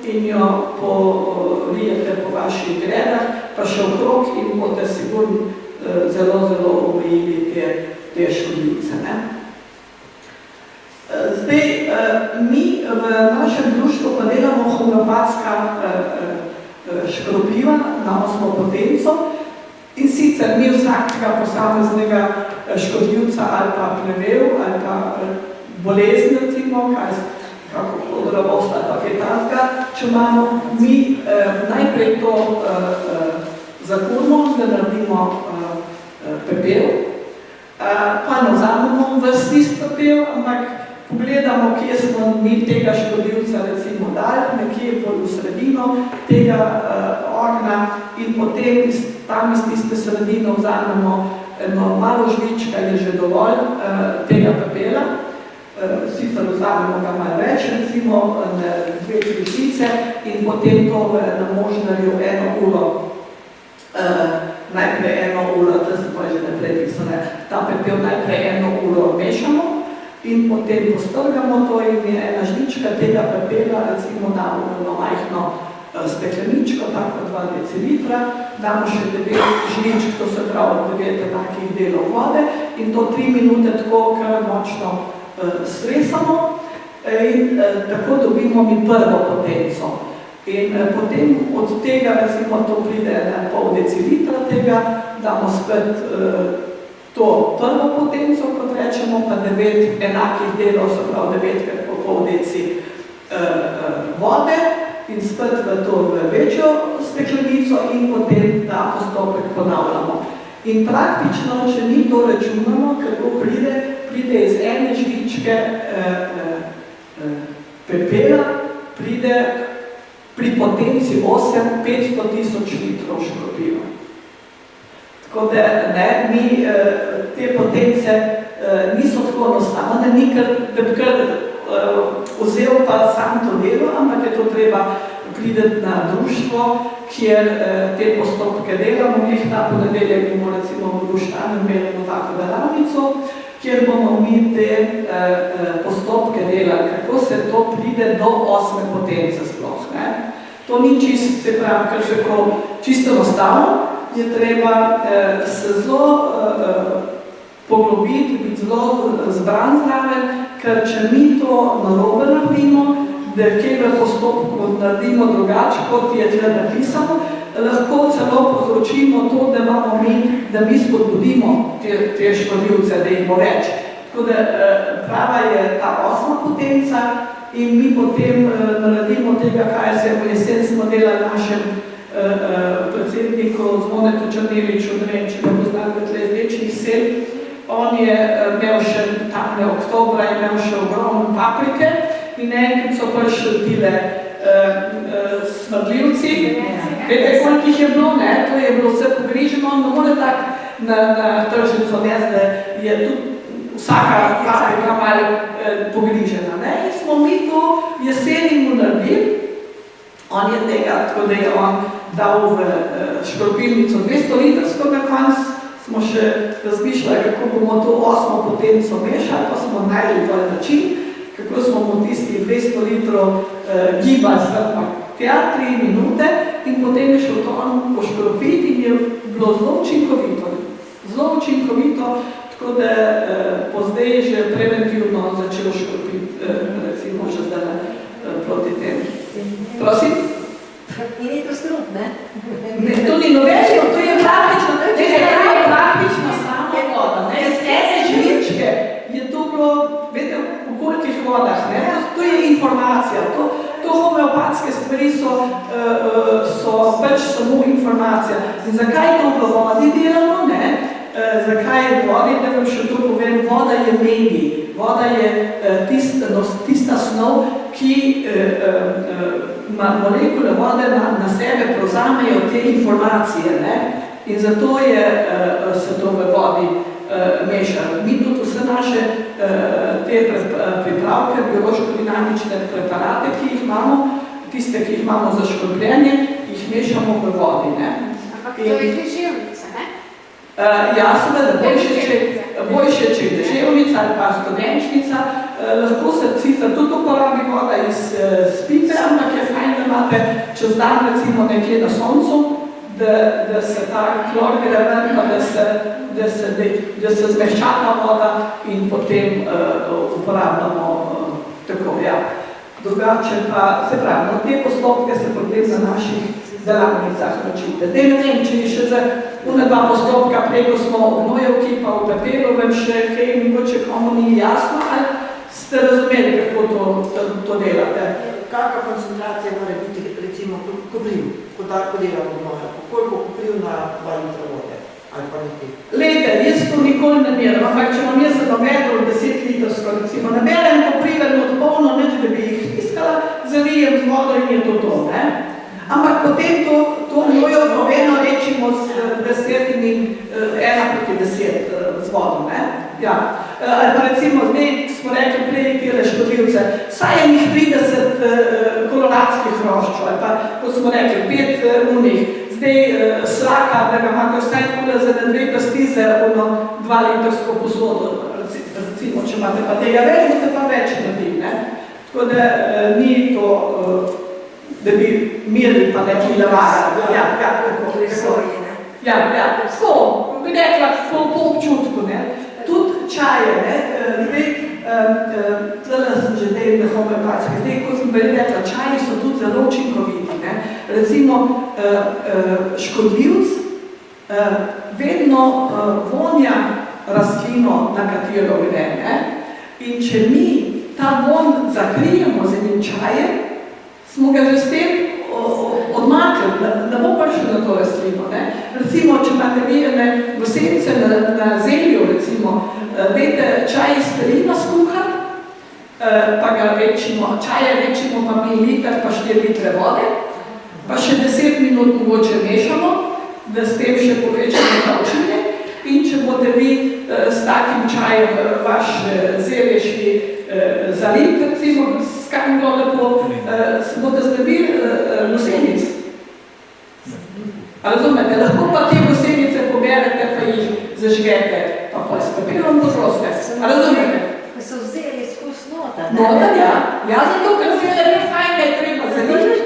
in jo polijete po vaših gredah, pa še okrog in boste sigurno zelo, zelo omejili te škodljivce. Zdaj, mi v našem društvu pa delamo homeopatska škropljiva na 8. potenco in sicer mi vsakega posameznega škodljivca ali pa plevel ali pa bolezni, recimo, kako podrobost ali pa kaj takega, če imamo, mi najprej to zakurimo, da naredimo pepel, pa ne vzamemo ves tist pepel, ampak pogledamo, kje smo mi tega škodljivca recimo dali, nekje bolj v sredino tega ognja in potem tam iz tiste sredino vzamemo eno malo žlička, je že dovolj tega pepela, sicer vzamemo ga malo več, recimo 2 žličice in potem to v namožnarju 1 uro najprej 1 uro, to se pa že naprej pisane, ta pepel najprej 1 uro mešamo in potem postrgamo to in je ena žlička tega pepela, recimo damo na majhno stekleničko, tako 2 decilitra, damo še 9 žličk, to se pravi 9 enakih delov vode in to 3 minute tako kar močno stresamo in tako dobimo mi prvo potenco. In potem od tega, recimo, to pride na pol decilitra tega, damo spet to prvo potenco, kot rečemo, pa 9 enakih delov, se pravi 9 po pol deci vode in spet v to večjo steklenico in potem ta postopek ponavljamo. In praktično, če mi to računamo, kako pride iz ene žličke pepela, pride pri potenci 8 500 tisoč litrov škropiva. Tako da mi te potence niso tako enostavne, ni kar vzel pa sam to delo, ampak je to treba priti na društvo, kjer te postopke delamo. Na ponedeljek bomo recimo v Guštanu imeli tako delavnico, kjer bomo mi te postopke delali, kako se to pride do 8 potence sploh. To ni čisto, se pravi, kar že čisto enostavno, je treba se zelo poglobiti, biti zelo zbran zraven, ker če mi to narobe naredimo, da kje v postopku naredimo drugače, kot je tle napisano, lahko celo povzročimo to, da mi spodbudimo te škodljivce, da jih bo več. Tako da prava je ta 8 potenca in mi potem naredimo tega, kaj se v jesen smo delali našem predsedniku Zvonetu Črneliču, ne vem, če ga poznate tle iz Večnih sel. On je imel še tamne oktobra, je imel še ogromno paprike in enkrat so prišli tile smrdljivci. Vete, koliko jih je bilo, ne? To je bilo vse pogriženo, no more tako na tržnico nesti, da je tudi vsaka paprika malo pogrižena, ne? In smo mi to jeseni mu naredili, on je tega, tako da je on dal v škropilnico 200 litrsko, na konc smo še razmišljali, kako bomo to 8 potenco mešali, pa smo najeli tvoj način, kako smo mu tistih 200 litrov gibali strpno tja 3 minute in potem je šel to on poškropiti in je bilo zelo učinkovito, tako da pozdaj že preventivno začel škropiti, recimo že zdaj proti tem. Prosim? In je to strup, ne? To ni novečno, to je praktično samo voda. Iz ene žličke je to bilo, vete, v kolikih vodah, ne? To je informacija, to homeopatske stvari so pač samo informacija. In zakaj to v vodi delamo, ne? Zakaj je vodi, da vam še to povem, voda je medij, voda je tista snov, ki molekule vode na sebe prevzamejo te informacije, ne? In zato se to v vodi meša. Mi tudi vse naše te pripravke, biološko-dinamične preparate, ki jih imamo, tiste, ki jih imamo za škropljenje, jih mešamo v vodi, ne? Ampak to je deževnica, ne? Ja, seveda, boljše, če je deževnica ali pa studenčnica, lahko se sicer tudi uporabi voda iz pipe, ampak je fajn, da imate čez dan recimo nekje na soncu, da se ta klor gre ven, pa da se zmehča ta voda in potem uporabljamo tako, ja. Drugače pa, se pravi, te postopke se potem na naših delavnicah načite. Zdaj ne vem, če je še za dva postopka, preko smo v gnojevki, pa v pepelovem še kaj, mogoče komu ni jasno, ali ste razumeli, kako to delate? Kakva koncentracija mora biti, recimo, kopriv, ko delamo v gnojevku? Koliko kopriv na 2 litra vode? Ali pa nekaj? Lejte, jaz to nikoli ne merim, ampak če vam jaz navedel 10 litrsko, recimo, naberem kopriven od polno, neč da bi jih stiskala, zalijem z vodo in je to, ne? Ampak potem to gnojevko vedno rečimo z 10 z vodo, ne? Ja. Ali pa recimo, zdaj smo rekli prej tele škodljivce, saj je njih 30 koloradskih hroščov, ali pa, kot smo rekli, 5 unih zdaj slaka, da ga imate vsaj takole za na 2 pasti za 2-litrsko posodo, recimo, če imate pa tega več, boste pa več naredili, ne? Tako da ni to, da bi mirili pa neki lavara. Ja, tako. Ja, tako, bi rekla, po občutku, ne? Tudi čaje, ne? Tlele sem že tej na homeopatski. Zdaj, ko sem bili rekla, čaji so tudi zelo učinkoviti, ne? Recimo, škodljivc vedno vonja rastlino, na katero gre, ne? In če mi ta von zakrijemo z enim čajem, smo ga že s tem odmaknili, da bo prišel na to rastlino, ne? Recimo, če imate vijene gosenice na zelju, recimo, dajte čaj iz perina skuhati, pa ga čaje rečimo pa mililiter, pa 4 litre vode, pa še 10 minut mogoče mešamo, da s tem še povečamo ta učinek. In če boste vi s takim čajem vaš zelje šli zaliti, recimo, s kam bilo lepo, boste znebili gosenic. Razumete, lahko pa te gosenice poberete, pa jih zažgete, pa s papirom potroste. Razumete? Ko so vzeli skus nota. Nota, ja. Ja, zato, ker zelje je fajn, da je treba zaliti.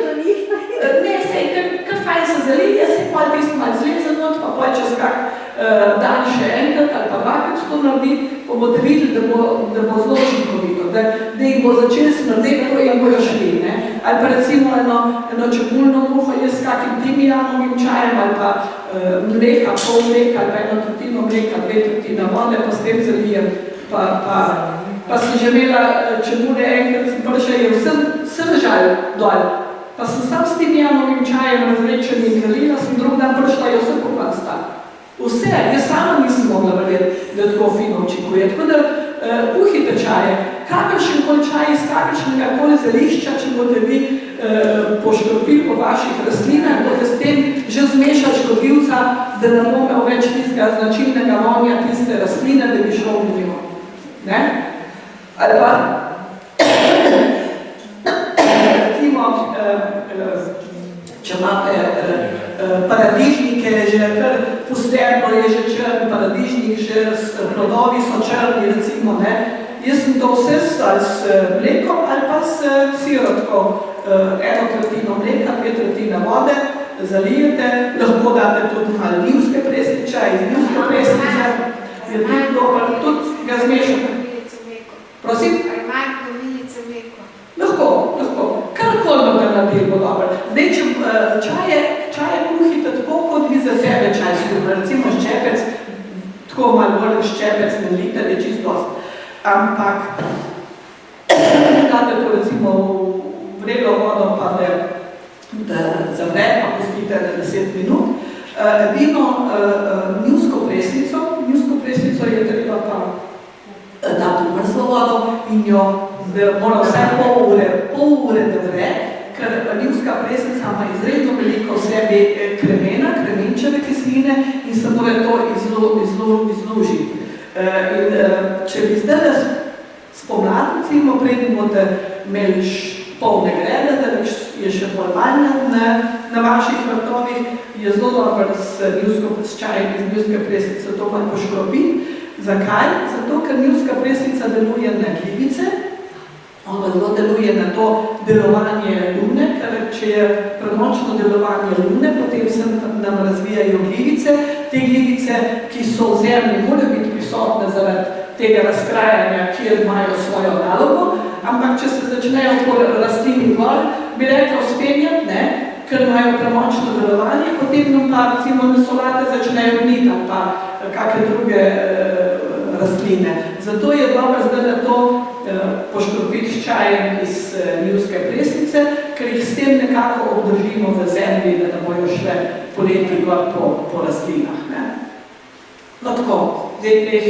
Ne, sej, ker fajn se zaliti, jaz se pa tisto malo zleze not, pa pa čez kak dan še enkrat ali pa dvakrat to naredi, pa boste videli, da bo zelo učinkovito, da jih bo začeli smrdeti in bojo šli, ne? Ali pa recimo eno čebulno muho jaz s kakim timijanovim čajem ali pa mleka, pol mleka ali pa 1/3 mleka, 2/3 vode, pa s tem zalijem, pa sem že imela čebule enkrat, sem prišla je vse ležali dol, pa sem sam s timijanovim čajem razrečenim zalila, sem drug dan prišla je vse poklad stal. Vse, jaz sama nisem mogla verjeti, da tako fino učinkuje. Tako da kuhite čaje, kakršen koli čaj iz kakršnega koli zelišča, če boste vi poškropili po vaših rastlinah, boste s tem že zmešali škodljivca, da ne bo imel več tistega značilnega vonja tiste rastline, da bi šel v njo. Ne? Ali pa, recimo, če imate paradižnike, že kar posterno je že črn paradižnik, že plodovi so črni, recimo, ne. Jaz sem to vse s mlekom ali pa s sirotko, 1/3 mleka, 2/3 vode, zalijete, lahko date tudi malo njivske presliča, iz njivske presliča, je tudi dober, tudi ga zmešate. Prosim? Ali imajo komilice mleko? Lahko. Karkoli boste naredili bo dobro. Zdaj, če čaje kuhite tako, kot vi za sebe čaj skuhate, recimo ščepec, tako malo bolj ščepec na liter je čisto dost. Ampak, date to recimo v vrelo vodo, pa da zavre, pa pustite na 10 minut. Edino njivsko preslico je treba pa dati v mrzlo vodo in jo mora vsaj pol ure da vre, ker njivska preslica ima izredno veliko v sebi kremena, kremenčeve kisline in se mora to izlužiti. In če bi zdaj spomladi, recimo, preden boste imeli polne grede, da je še bolj manj na vaših vrtovih, je zelo dobro s čajem iz njivske preslice to manj poškropiti. Zakaj? Zato, ker njivska preslica deluje na glivice, ona zelo deluje na to delovanje lune, ker če je premočno delovanje lune, potem se nam razvijajo glivice. Te glivice, ki so v zemlji, morajo biti prisotne zaradi tega razkrajanja, kjer imajo svojo nalogo, ampak če se začnejo po rastlini gor, bi rekla uspenjati, ne, ker imajo premočno delovanje, potem nam pa recimo na solate začnejo gniti ali pa kakšne druge rastline. Zato je dobro zdaj na to poškropiti s čajem iz njivske preslice, ker jih s tem nekako obdržimo v zemlji, da ne bojo šle poleti gor po rastlinah. Ne? No tako, zdaj teh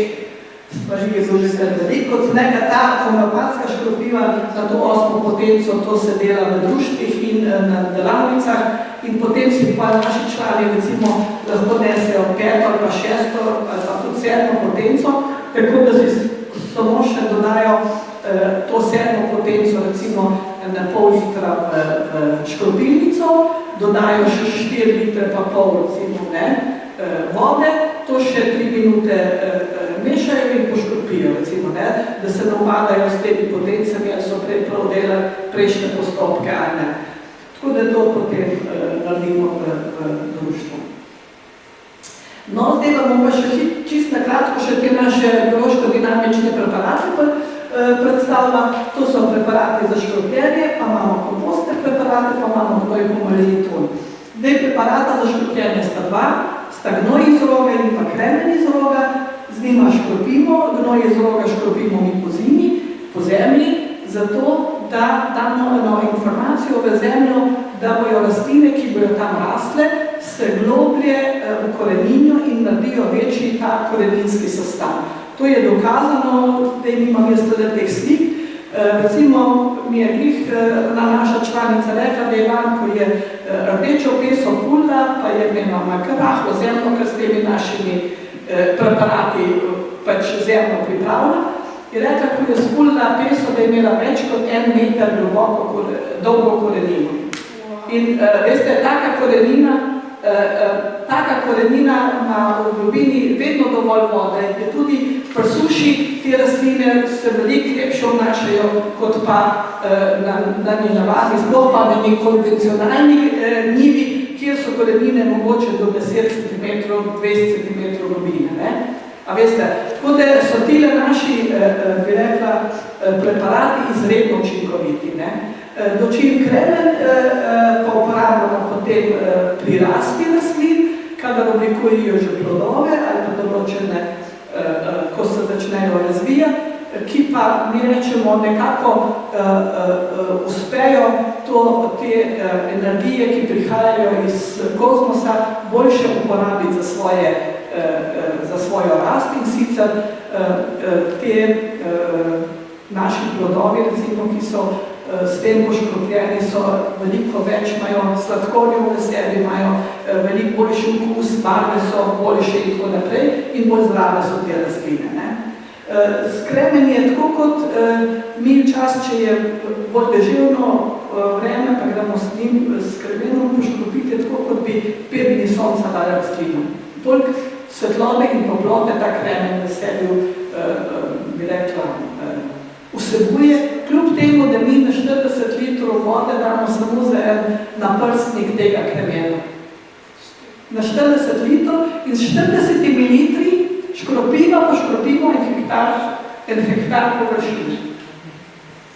spažige so že zdaj veliko. Kot neka ta homeopatska škropiva za to 8. potenco, to se dela v društvih in na delavnicah in potem si pa naši člani recimo lahko nesejo 5. ali pa 6. ali pa tudi 7. potenco, tako da si samo še dodajo to 7. potenco recimo na pol litra v škropilnico, dodajo še 4 litre pa pol recimo, vode, to še 3 minute mešajo in poškropijo, recimo, da se ne upadajo s temi potencami, ali so prej prav delali prejšnje postopke, ali ne. Tako da to potem naredimo v društvu. No, zdaj vam bom pa še čisto na kratko še te naše biološko-dinamične preparate predstavila. To so preparati za škropljenje, pa imamo komposter preparate, pa imamo gnojkomaliton. Zdaj preparata za škropljenje sta dva, sta gnoj iz roga in pa kremen iz roga. Z njima škropimo, gnoj iz roga škropimo mi po zimi, po zemlji, zato da damo eno informacijo v zemljo, da bojo rastline, ki bojo tam rastle, se globlje ukoreninijo in naredijo večji ta koreninski sestav. To je dokazano, zdaj nimam jaz teh slik. Recimo mi je na naša članica rekla, da je dan, ko je rdečo peso pulila, pa je imela kar rahlo zemljo, ker s temi našimi preparati pač zemljo pripravila. Je rekla, ko je spulila peso, da je imela več kot 1 meter dolgo korenino. In veste, taka korenina ima v globini vedno dovolj vode, in tudi pri suši te rastline se veliko lepše obnašajo, kot pa na navadni, sploh pa na konvencionalni njivi, kjer so korenine mogoče do 10 cm, 20 cm globine. A veste, tako da so tile naši, bi rekla, preparati izredno učinkoviti. Dočim kremen pa uporabljamo potem pri rasti rastlin, kadar oblikujejo že plodove ali pa določene, ko se začnejo razvijati, ki pa mi rečemo nekako uspejo te energije, ki prihajajo iz kozmosa, boljše uporabiti za svojo rast in sicer te naši plodovi, recimo, ki so s tem poškropljeni, so veliko več, imajo sladkorjev v sebi, imajo veliko boljši okus, barve so boljše in tako naprej in bolj zdrave so te rastline. Skremen je tako kot mi čas, če je bolj deževno vreme, pa gremo s njim s kremenom poškropiti, tako kot bi 5 dni sonca dali rastlino. Toliko svetlobe in toplote ta kremen v sebi, bi rekla, vsebuje, kljub temu, da mi na 40 litrov vode damo samo za en naprstnik tega kremena. Na 40 litrov in s 40 litri poškropimo en hektar površine.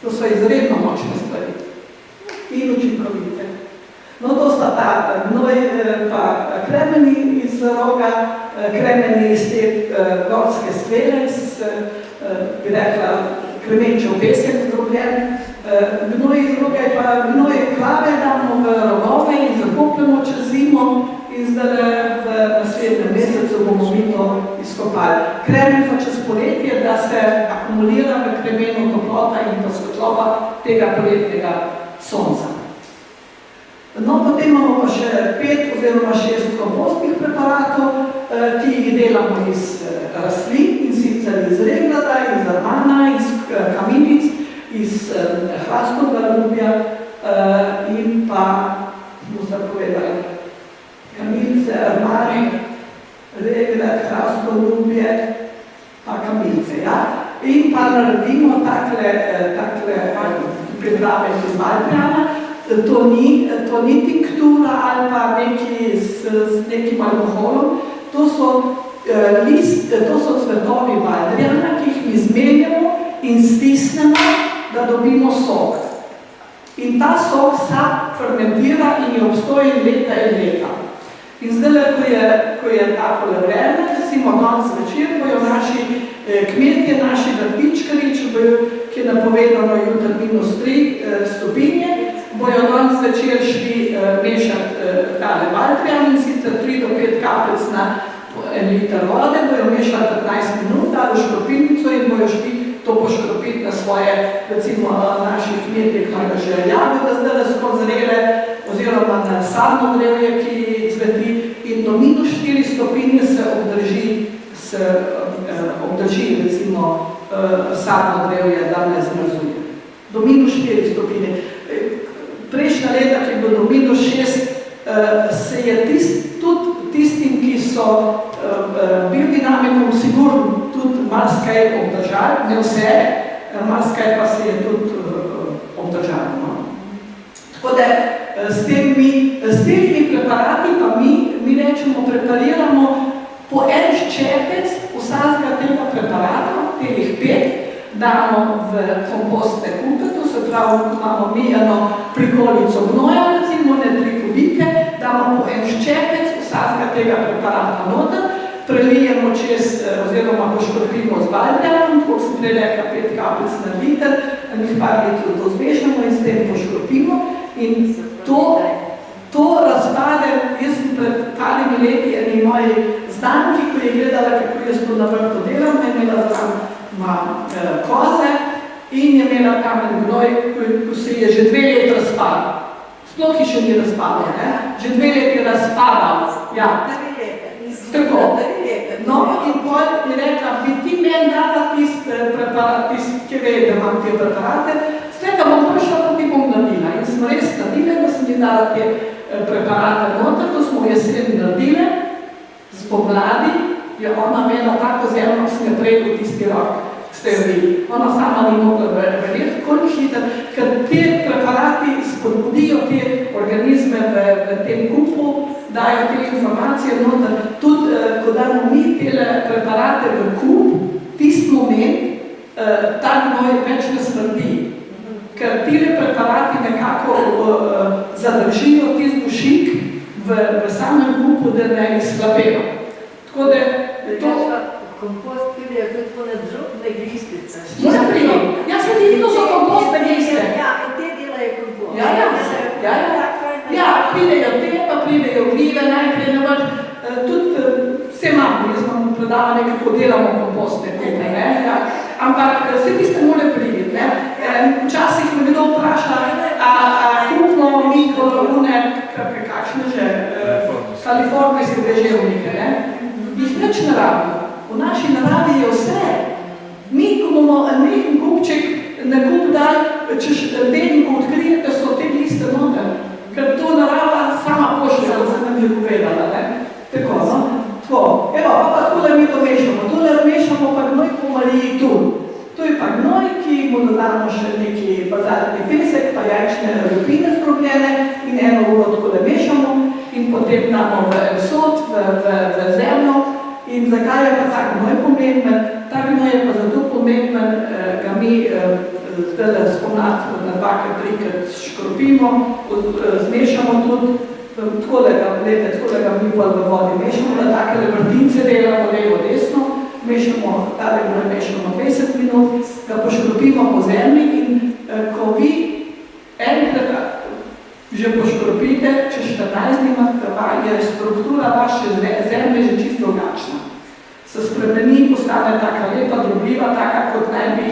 To so izredno močne stvari in učinkovite. No, to sta ta gnoj pa kremeni iz roga, kremeni iz te gorske stvele, bi rekla, kremenčev pesek zdrobljen. Gnoj iz roga je pa gnoj klave, damo v rogove in zakopljamo čez zimo in zdaj v naslednjem mesecu bomo mi to izkopali. Kremen pa čez poletje, da se akumulira v kremenu toplota in pa svetloba tega poletnega sonca. No, potem imamo pa še 5 oziroma 6 kompostnih preparatov, ki jih delamo iz rastlin, in sicer iz regrata, iz armana, iz kamilic, iz hrastovega lubja in pa, bomo se povedali, kamilice, armani, regrat, hrastov, lubje, pa kamilice, ja. In pa naredimo takle priprave iz baldrijana. To ni tinktura ali pa neki s nekim alkoholom, to so cvetovi baldrijana, ki jih mi zmeljamo in stisnemo, da dobimo sok. In ta sok sam fermentira in je obstojen leta in leta. In zdaj, ko je tako vreme, recimo danes zvečer, bojo naši kmetje, naši vrtičkari, ki je napovedano jutri -3 stopinje, bojo danes zvečer šli mešati tale baldrijan in sicer 3 do 5 kapljic na 1 liter vode, bojo mešali 15 minut, dali škropilnico in bojo šli to poškropiti na svoje, recimo naši kmetje, ki imajo že jagode zdaj skoro zrele, oziroma na sadno drevje, ki cveti, in do -4 stopinje se obdrži recimo sadno drevje, da ne zmrzuje. Do -4 stopinje. Prejšnja leta, ki je do -6 se je tudi tistim, ki so biodinamikom sigurno tudi marsikaj obdržali, ne vse, marsikaj pa se je tudi obdržalo. No. Tako da s temi preparati pa mi rečemo, prepariramo po en ščepec vsakega tega preparata, telih 5, damo v kompostne kupe, to se pravi, ko imamo mi eno prikolico gnoja, recimo ne 3 kubike, damo po en ščepec vsakega tega preparata noter, prelijemo čez, oziroma poškropimo z valjanom, tako sem prej rekla 5 kapljic na liter, njih par litrov to zmežemo in s tem poškropimo. In to razpade, jaz sem pred parimi leti eni moji znanki, ko je gledala, kako jaz to na vrtu delam, je imela zraven koze in je imela kamen gnoj, ko se je že 2 leti razpadal. Sploh še ni razpadal, ne? Že 2 leti razpadal. Ja. Tako. No, in pol je rekla, bi ti meni dala preparat, ki ve, da imam te preparate, sleda bom prišla, pa ti bom naredila. In smo res naredile, da sem ji dala te preparate noter, to smo v jeseni naredile, spomladi je ona imela tako zemljo, ki sem jo prej v tisti rok, ste jo videli. Ona sama ni mogla verjeti, koliko hiter, ker te preparati spodbudijo te organizme v tem kupu, dajo te informacije noter. Tudi, ko damo mi tele preparate v kup, tist moment, ta gnoj več ne smrdi. Ker tele preparati nekako zadržijo tist dušik v samem kupu, da ne izhlapejo. Tako da to... Kompost pridejo tudi po nadrobne glistice. Ja, se ti to so kompostne gliste. Ja, in te delajo kompost. Ja, pridejo te, pa pridejo gljive, najprej na vrh. Tudi vse imamo, jaz imam predavanje, kako delamo kompostne kupe, ne? Ja. Ampak vse tiste mora priti, ne? Včasih me kdo vpraša, a kupno mikroune, kakšne že, kalifornijske deževnike, ne? Jih nič ne rabimo. V naši naravi je vse. Mi, ko bomo nekaj kupček na kup dali, češ teden, ko odkrijete, so te liste noter. Ker to narava sama pošlje, kot sem nam je povedala, ne? Tako, no? Tako. Evo, pa tukaj mi to mešamo. Tole mešamo pa gnoj po Mariji tu. To je pa gnoj, ki mu dodamo še neki bazalni pesek, pa jajčne lupine zdrobljene in 1 uro tukaj mešamo in potem damo v sod, v zemljo. In zakaj je pa tak gnoj pomemben? Tak gnoj je pa zato pomemben, ga mi zdaj spomlad na 2-3 škropimo, zmešamo tudi, takole ga mi pa v vodi mešamo, da takele vrtince delamo levo desno, mešamo, tale gnoj mešamo 20 minut, ga poškropimo po zemlji in ko vi enkrat že poškropite, čez 14 dni je struktura vaše zemlje že čisto drugačna. Se spremeni, postane taka lepa, drobljiva, taka kot naj bi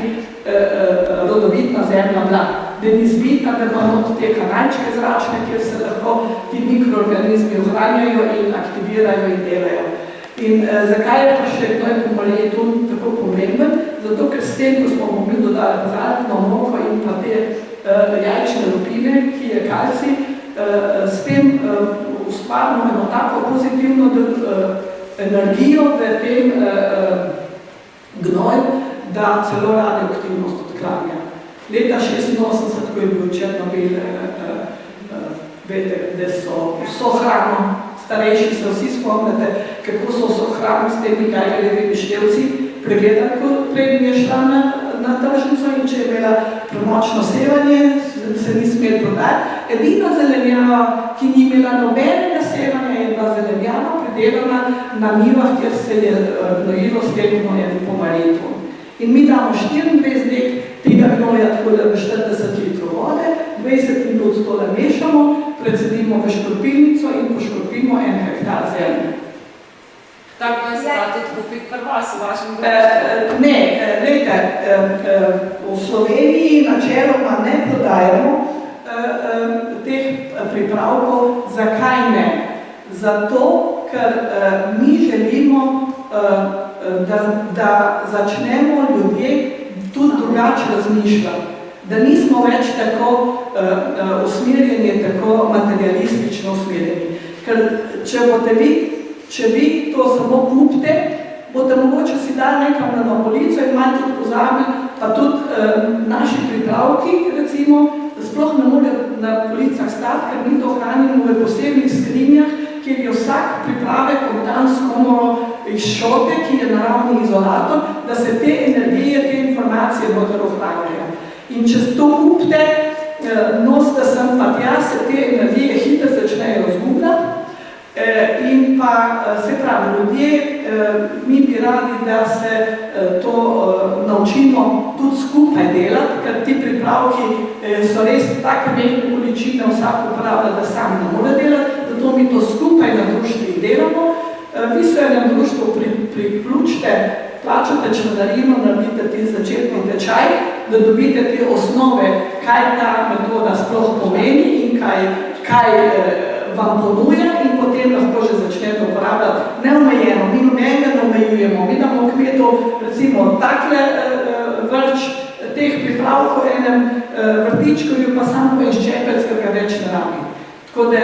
rodovitna zemlja bila. Da ni zbita, da pa not te kanalčke zračne, kjer se lahko ti mikroorganizmi ohranjajo in aktivirajo in delajo. In zakaj je pa še gnoj po Mariji tu tako pomemben? Zato, ker s tem, ko smo mi dodali bazaltno moko in pa te jajčne lupine, ki je kalcij, s tem ustvarimo eno tako pozitivno energijo v tem gnoju, da celo radioaktivnost odklanja. Leta 86, ko je bil Černobil, vete, da so vso hrano, starejši se vsi spomnite, kako so vso hrano s temi gajljevimi števci pregledali, ko prej je šla na tržnico in če je imela premočno sevanje, se ni smel prodati. Edina zelenjava, ki ni imela nobenega sevanja, je bila zelenjava predelana na njivah, kjer se je gnojilo s tem gnojem po Mariji. In mi damo 24 dek tega gnoja tako da v 40 litrov vode, 20 minut tole mešamo, predsedimo v škropilnico in poškropimo 1 hektar zemlje. Tako je se dati kupiti pri vas v vašem društvu? Ne, glejte, v Sloveniji načeloma ne prodajamo teh pripravkov. Zakaj ne? Zato, ker mi želimo, da začnemo ljudje tudi drugače razmišljati. Da nismo več tako usmerjeni, tako materialistično usmerjeni. Ker če vi to samo kupite, boste mogoče si dali nekam na polico in malo tudi pozabili, pa tudi naši pripravki, recimo, sploh ne morejo na policah stati, ker mi to hranimo v posebnih skrinjah, kjer je vsak pripravek obdan s komoro iz šote, ki je naravni izolator, da se te energije, te informacije bodo ohranjajo. In če to kupite, nosite sem pa tja, se te energije hitro začnejo izgubljati. In pa se pravi, ljudje, mi bi radi, da se to naučimo tudi skupaj delati, ker ti pripravki so res take velike količine, vsak upravlja, da sam ne more delati, zato mi to skupaj na društvih delamo. Vi se na društvu priključite, plačate članarino, naredite ti začetni tečaj, da dobite te osnove, kaj ta metoda sploh pomeni in kaj vam ponuja in potem lahko že začnete uporabljati neomejeno. Mi nobenega ne omejujemo, mi damo kmetu recimo takle vrč teh pripravkov enem vrtičkovju, pa samo en ščepec, ker ga več ne rabi. Tako da,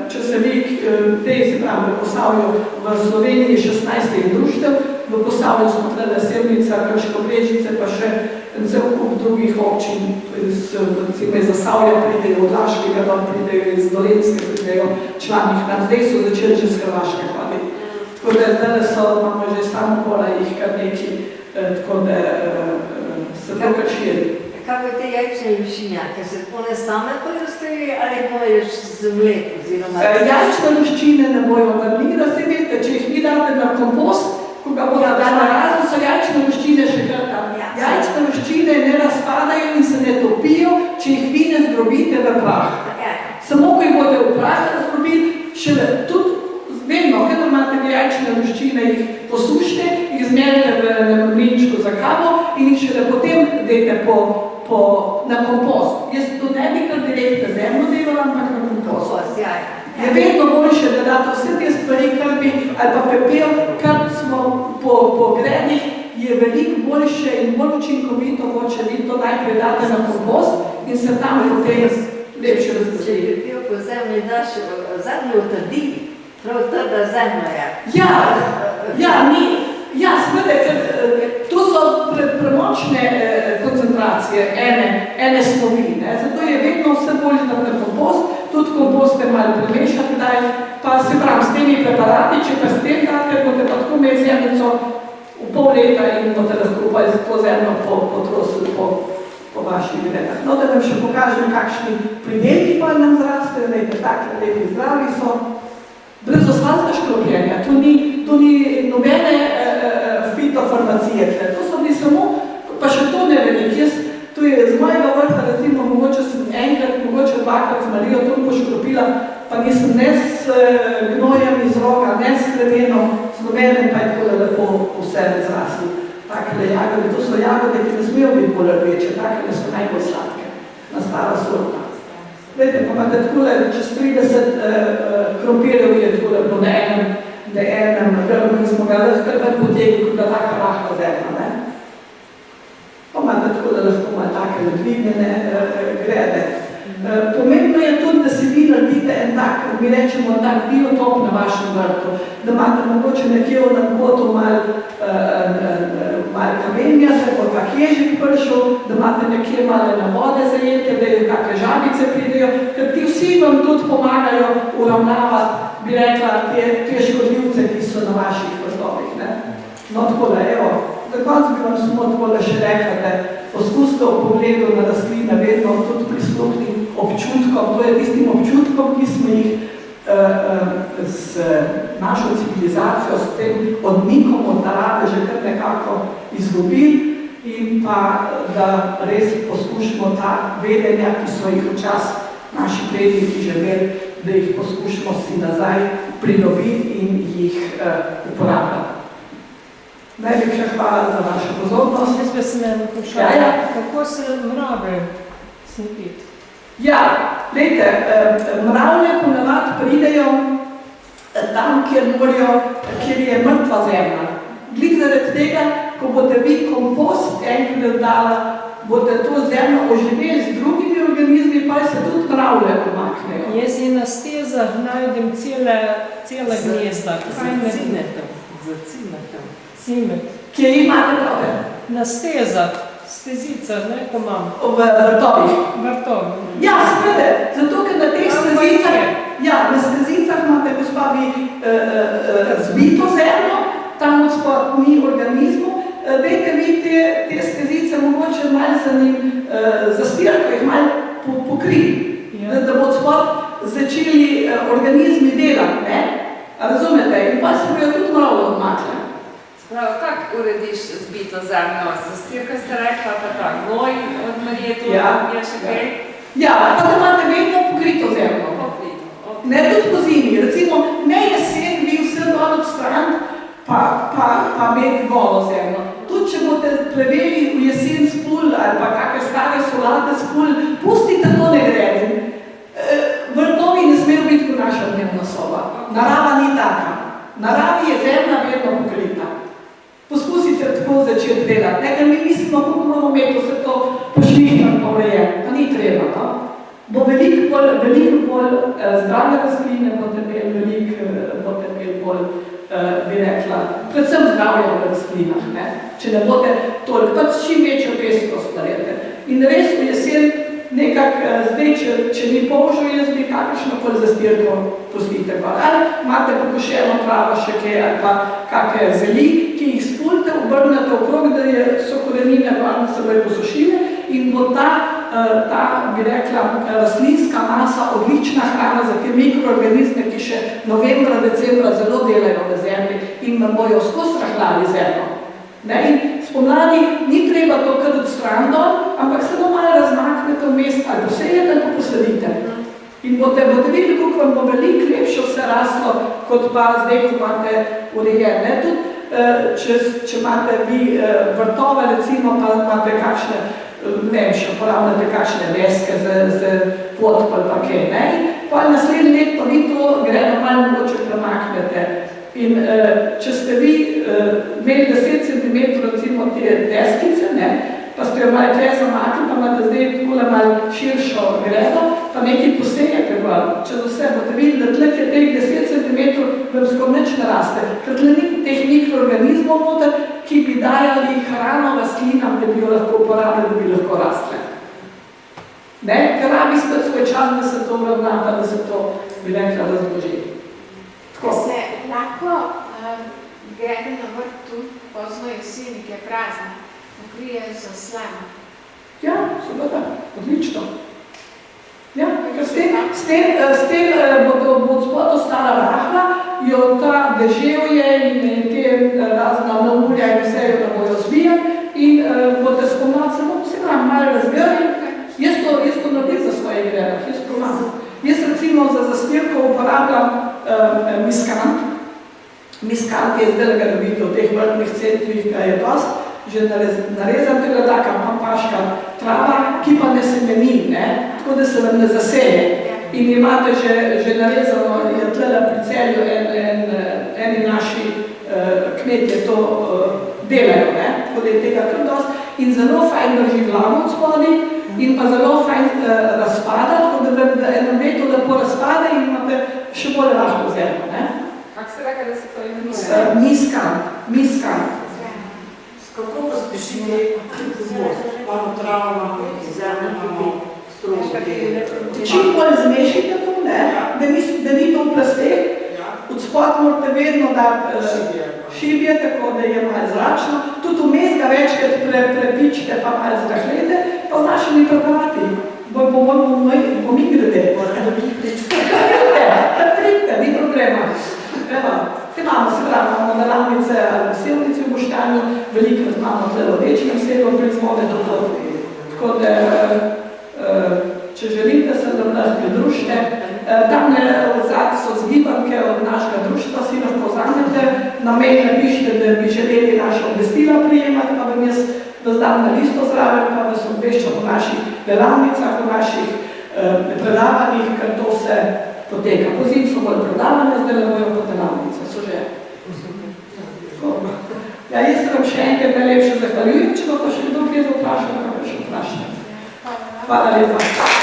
če se vi, se pravi, v Posavju, v Sloveniji 16 društev, v Posavju smo tle Sevnica, Krško Brežice, pa še cel kup drugih občin, recimo iz Zasavja pridejo, od Laškega dom pridejo, iz Dolenjske pridejo članih nam. Zdaj so začeli že z Hrvaške hoditi. Tako da zdaj imamo že samo pola jih kar neki, tako da se to kar širi. Kako te jajčne luščinjake, se one same pojostavi ali poješ z mlek oziroma? Jajčne luščine ne bojo vrli, da se vete, če jih vi date na kompost, ko ga bodo dala razen, so jajčne luščine še kar tam. Jajčne luščine ne razpadajo in se ne topijo, če jih vi ne zdrobite v prah. Samo, ko jih bodo v prah razdrobili, šele tudi vedno, kada imate jajčne luščine, jih posušite, jih zmeljite v mlinčku za kavo in jih šele potem dejte na kompost. Jaz to ne bi kar direktno zemljo delala, ampak na kompost. Je vedno boljše, da date vse te stvari, kar bi, ali pa pepel, kar smo po gredih, je veliko boljše in bolj učinkovito, če vi to najprej date na kompost in se tam potem lepše različi. Če je pepel po zemlji, daš zemljo utrdi, prav trda zemlja je. Seveda, ker to so premočne koncentracije ene snovi, zato je vedno vse bolj na kompost, tudi komposte malo premešati, pa se pravi, s temi preparati, če pa s tem date, boste pa tako imeli zemljico v pol leta in boste lahko pa to zemljo potrosili po vaših gredah. No, da vam še pokažem, kakšni pridelki pa nam zrastejo, dajte takle lepi zdravi so, brez oslanska škropljenja, to ni nobene fitofarmacije, to so bili samo, pa še to ne velik, to je z mojega vrta, recimo, mogoče sem enkrat, mogoče dvakrat z Marijo to poškropila, pa nisem ne s gnojem iz roga, ne s kremeno, z nobenem pa je tako da lepo vse zrasli. Takele jagode, to so jagode, ki ne smejo biti bolj rdeče, takele so najbolj sladke, na stara sorta. Vedete, pa imate takole, čez 30 krompirjev je takole bilo na enem grbu, ki smo ga lahko potegli, kot da taka lahka zemlja, ne? Pa imate tako, da lahko ima take nadvignjene grede. Pomembno je tudi, da si vi naredite en tak, mi rečemo, tak biotop na vašem vrtu, da imate mogoče nekje v nadbotu malo kamenja, da bo kak ježik prišel, da imate nekje malo na vode zajete, da je kakve žabice pridejo, ker ti vsi vam tudi pomagajo uravnavati, bi rekla, te škodljivce, ki so na vaših vrtovih, ne? No, tako da, evo, za konc bi vam samo tako da še rekla, da poskusite v pogledu na rastline vedno tudi prisluhni občutkom, to je tistim občutkom, ki smo jih s našo civilizacijo, s tem odmikom od narave že kar nekako izgubili in pa da res poskušamo ta vedenja, ki so jih včasih naši predniki želeli, da jih poskušamo si nazaj pridobiti in jih uporabljati. Najlepša hvala za vašo pozornost. Jaz bi se me vprašala, kako se mravlje snipiti? Ja, glejte, mravlje ponavadi pridejo tam, kjer je mrtva zemlja. Glih zaradi tega, ko boste vi kompost enkrat dala boste to zemljo oživeli z drugimi organizmi, pa se tudi mravlje pomaknejo. Jaz je na stezah najdem cele gnezda. Za cimetem. Cimet. Kje imate prave? Na stezah, stezica, ne, ko imam. V vrtovih. Vrtovi. Ja, seveda, zato ker na teh stezicah, ja, na stezicah imate, gospa, vi zbito zemljo, tam odspod ni organizmu, dajte vi te stezice mogoče malo za njim zastirko, jih malo pokriti, da bo odspod začeli organizmi delati, ne? Razumete? In pa se bojo tudi malo odmakle. Spravo, kako urediš zbito zemljo? Zastirka ste rekla, pa ta gnoj od Marije, to je še kaj? Ja, pa da imate vedno pokrito zemljo. Ne tudi po zimi, recimo ne jesen vi vse dol od stran, pa imeti golo zemljo. Tudi če boste preveli v jesen spul ali pa kakve stare solate spul, pustite to ne gredi. Vrtovi ne smejo biti kot naša dnevna soba. Narava ni taka. Naravi je zemlja vedno pokrita. Poskusite tako začeti delati. Nekaj mi mislimo, kako imamo imeti vse to pošlihnjeno povrejen. Pa ni treba, no? Bo veliko bolj zdrave rastline, boste imeli bolj, bi rekla, predvsem zdravje v rastlinah, ne? Če ne boste toliko, pač čim večjo pestrost naredite. In res v jesen nekako, zdaj, če ni polžo, jaz bi kakršnokoli zastirko pustite gor. Ali imate pokošeno travo še kaj, ali pa kakve zeli, ki jih spulite, obrnete okrog, da so korenine varno se bojo posušile in bo ta, bi rekla, rastlinska masa odlična hrana za te mikroorganizme, ki še novembra, decembra zelo delajo v zemlji in nam bojo skozi rahljali zemljo. Ne? In spomladi ni treba to kar od stran dol, ampak samo malo razmaknete v mest, ali posejete, ali pa posadite. In boste videli, kako vam bo veliko lepše vse raslo, kot pa zdaj, ko imate urejen. Tudi, če imate vi vrtove, recimo, pa imate kakšne, ne vem, še uporabljate kakšne leske z potko ali pa kaj, ne? Pa naslednje let pa vi to gredo malo mogoče premaknete. In če ste vi imeli 10 cm recimo te deskice, ne, pa ste jo malo tle zamakli, pa imate zdaj takole malo širšo gredo, pa nekaj posejete gor. Čez vse boste videli, da tle je teh 10 cm vam skoraj nič ne raste, ker tle ni teh mikroorganizmov noter, ki bi dajali hrano rastlinam, da bi jo lahko uporabili, da bi lahko rastle. Ne, ker rabi spet svoj čas, da se to uravna, da se to, bi rekla, razloži. Se lahko grede na vrtu pozno jeseni, ki je prazna, pokrije z slamo. Ja, seveda, odlično. Ja, ker s tem bo spod ostala rahla, jo ta deževje in te razna neurja in vse jo ne bojo zbijati in boste spomnati samo vse malo razgledali. Jaz to naredim za svoje gredah, jaz pomagam. Jaz recimo za zastirko uporabljam miskant. Miskant je zdaj ga dobiti v teh vrtnih centrih, ga je dost, že narezam tega taka pampaška trava, ki pa ne semeni, ne? Tako da se vam ne zaseje. In imate že narezano, je tlele pri Celju eni naši kmetje to delajo, ne? Tako da je tega kar dost. In zelo fajn drži vlago od spodaj, in pa zelo fajn razpada, tako da enem letu lepo razpade in imate še bolj lahko zemljo, ne? Kako ste rekli, da se to imenuje? Miskant. Kako pospešiti kompost? Imamo travo, imamo zemljo, imamo stroške. Čim bolj zmešite to, ne? Da ni to v plasteh. Od spod morate vedno dati šibje, tako da je malo zračno. Tudi vmes ga večkrat prepičite, pa malo zrahlete, pa z našimi preparati. Pomigrate. Pridite, ni problema. Imamo se pravi, imamo naravnice ali vsevnice v Boštanju, velikrat imamo tle rodeči vsego proizvode, tako da, če želite, se nam lahko pridružite. Tamle odzad so zgibanke od našega društva, si lahko vzamete, na mail napišite, da bi želeli naša obvestila prijemati, pa vam jaz dam na listo zraven, pa vas obveščam o naših delavnicah, o naših predavanjih, ker to vse poteka. Pozim so bolj predavanja, zdaj le bojo pa delavnice, so že. Ja, jaz se vam še enkrat najlepše zahvaljujem, če pa še kdo kaj vprašal, kaj še vprašal. Hvala lepa.